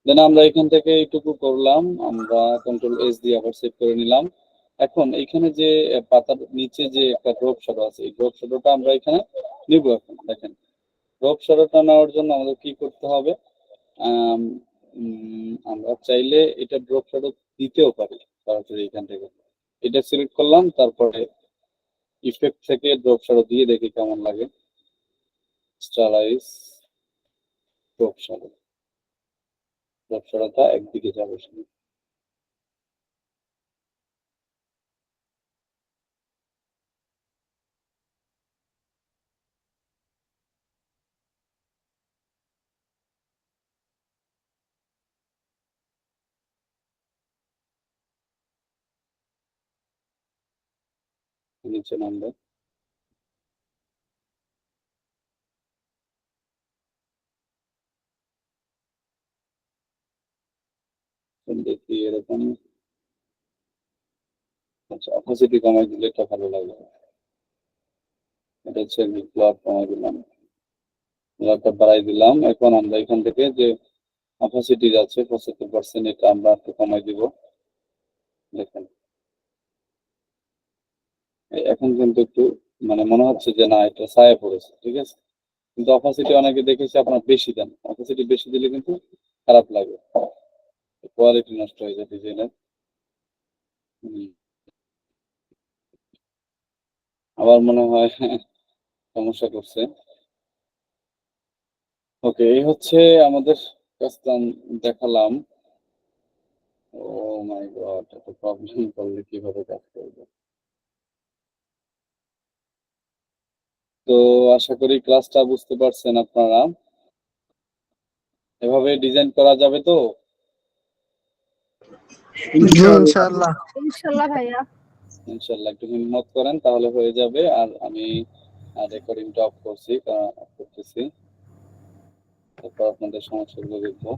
দেন আমরা এখান থেকে এইটুকু করলাম, আমরা কন্ট্রোল এস দিয়ে আবার সেভ করে নিলাম। এখন এইখানে যে পাতার নিচে যে একটা ড্রপ শ্যাডো আছে, এই ড্রপ শ্যাডোটা আমরা এখানে নিব। এখন দেখেন, ড্রপ শ্যাডোটা নেওয়ার জন্য আমাদের কি করতে হবে, আমরা চাইলে এটা ড্রপ শ্যাডো দিতেও পারি সরাসরি এখান থেকে। এটা সিলেক্ট করলাম, তারপরে ইফেক্ট থেকে ড্রপ শ্যাডো দিয়ে দেখি কেমন লাগে। স্টাইলাইজ ড্রপ শ্যাডো, ড্রপ শ্যাডোটা একদিকে যাবে শুধু। নিচে নামবে, দেখি এরকম। আচ্ছা, অপোসিটি কমাই দিলে এটা ভালো লাগবে। এটা হচ্ছে ব্লক কমাই দিলাম, ব্লকটা বাড়াই দিলাম। এখন আমরা এখান থেকে যে অপোসিটি যাচ্ছে 75%, এটা আমরা একটু কমাই দিব। দেখেন এখন কিন্তু একটু মানে মনে হচ্ছে যে না এটা ছায়া পড়েছে, ঠিক আছে। কিন্তু অপোসিটি অনেকে দেখেছি আপনার বেশি দেন, অপোসিটি বেশি দিলে কিন্তু খারাপ লাগে, কোয়ালিটি নষ্ট হয়ে যায় ডিজাইনের। আবার মনে হয় সমস্যা করছে। ওকে, এই হচ্ছে আমাদের কাস্টম দেখালাম। ও মাই গড, এত প্রবলেম করলে কিভাবে কাজ করবে। তো আশা করি ক্লাসটা বুঝতে পারছেন আপনারা। এভাবে ডিজাইন করা যাবে তো?
জি ইনশাআল্লাহ।
ইনশাল্লাহ ভাইয়া।
ইনশাল্লাহ, একটু হিম্মত করেন তাহলে হয়ে যাবে। আর আমি রেকর্ডিংটা অফ করতেছি, তারপর আপনাদের সমস্যাগুলো দেখবো।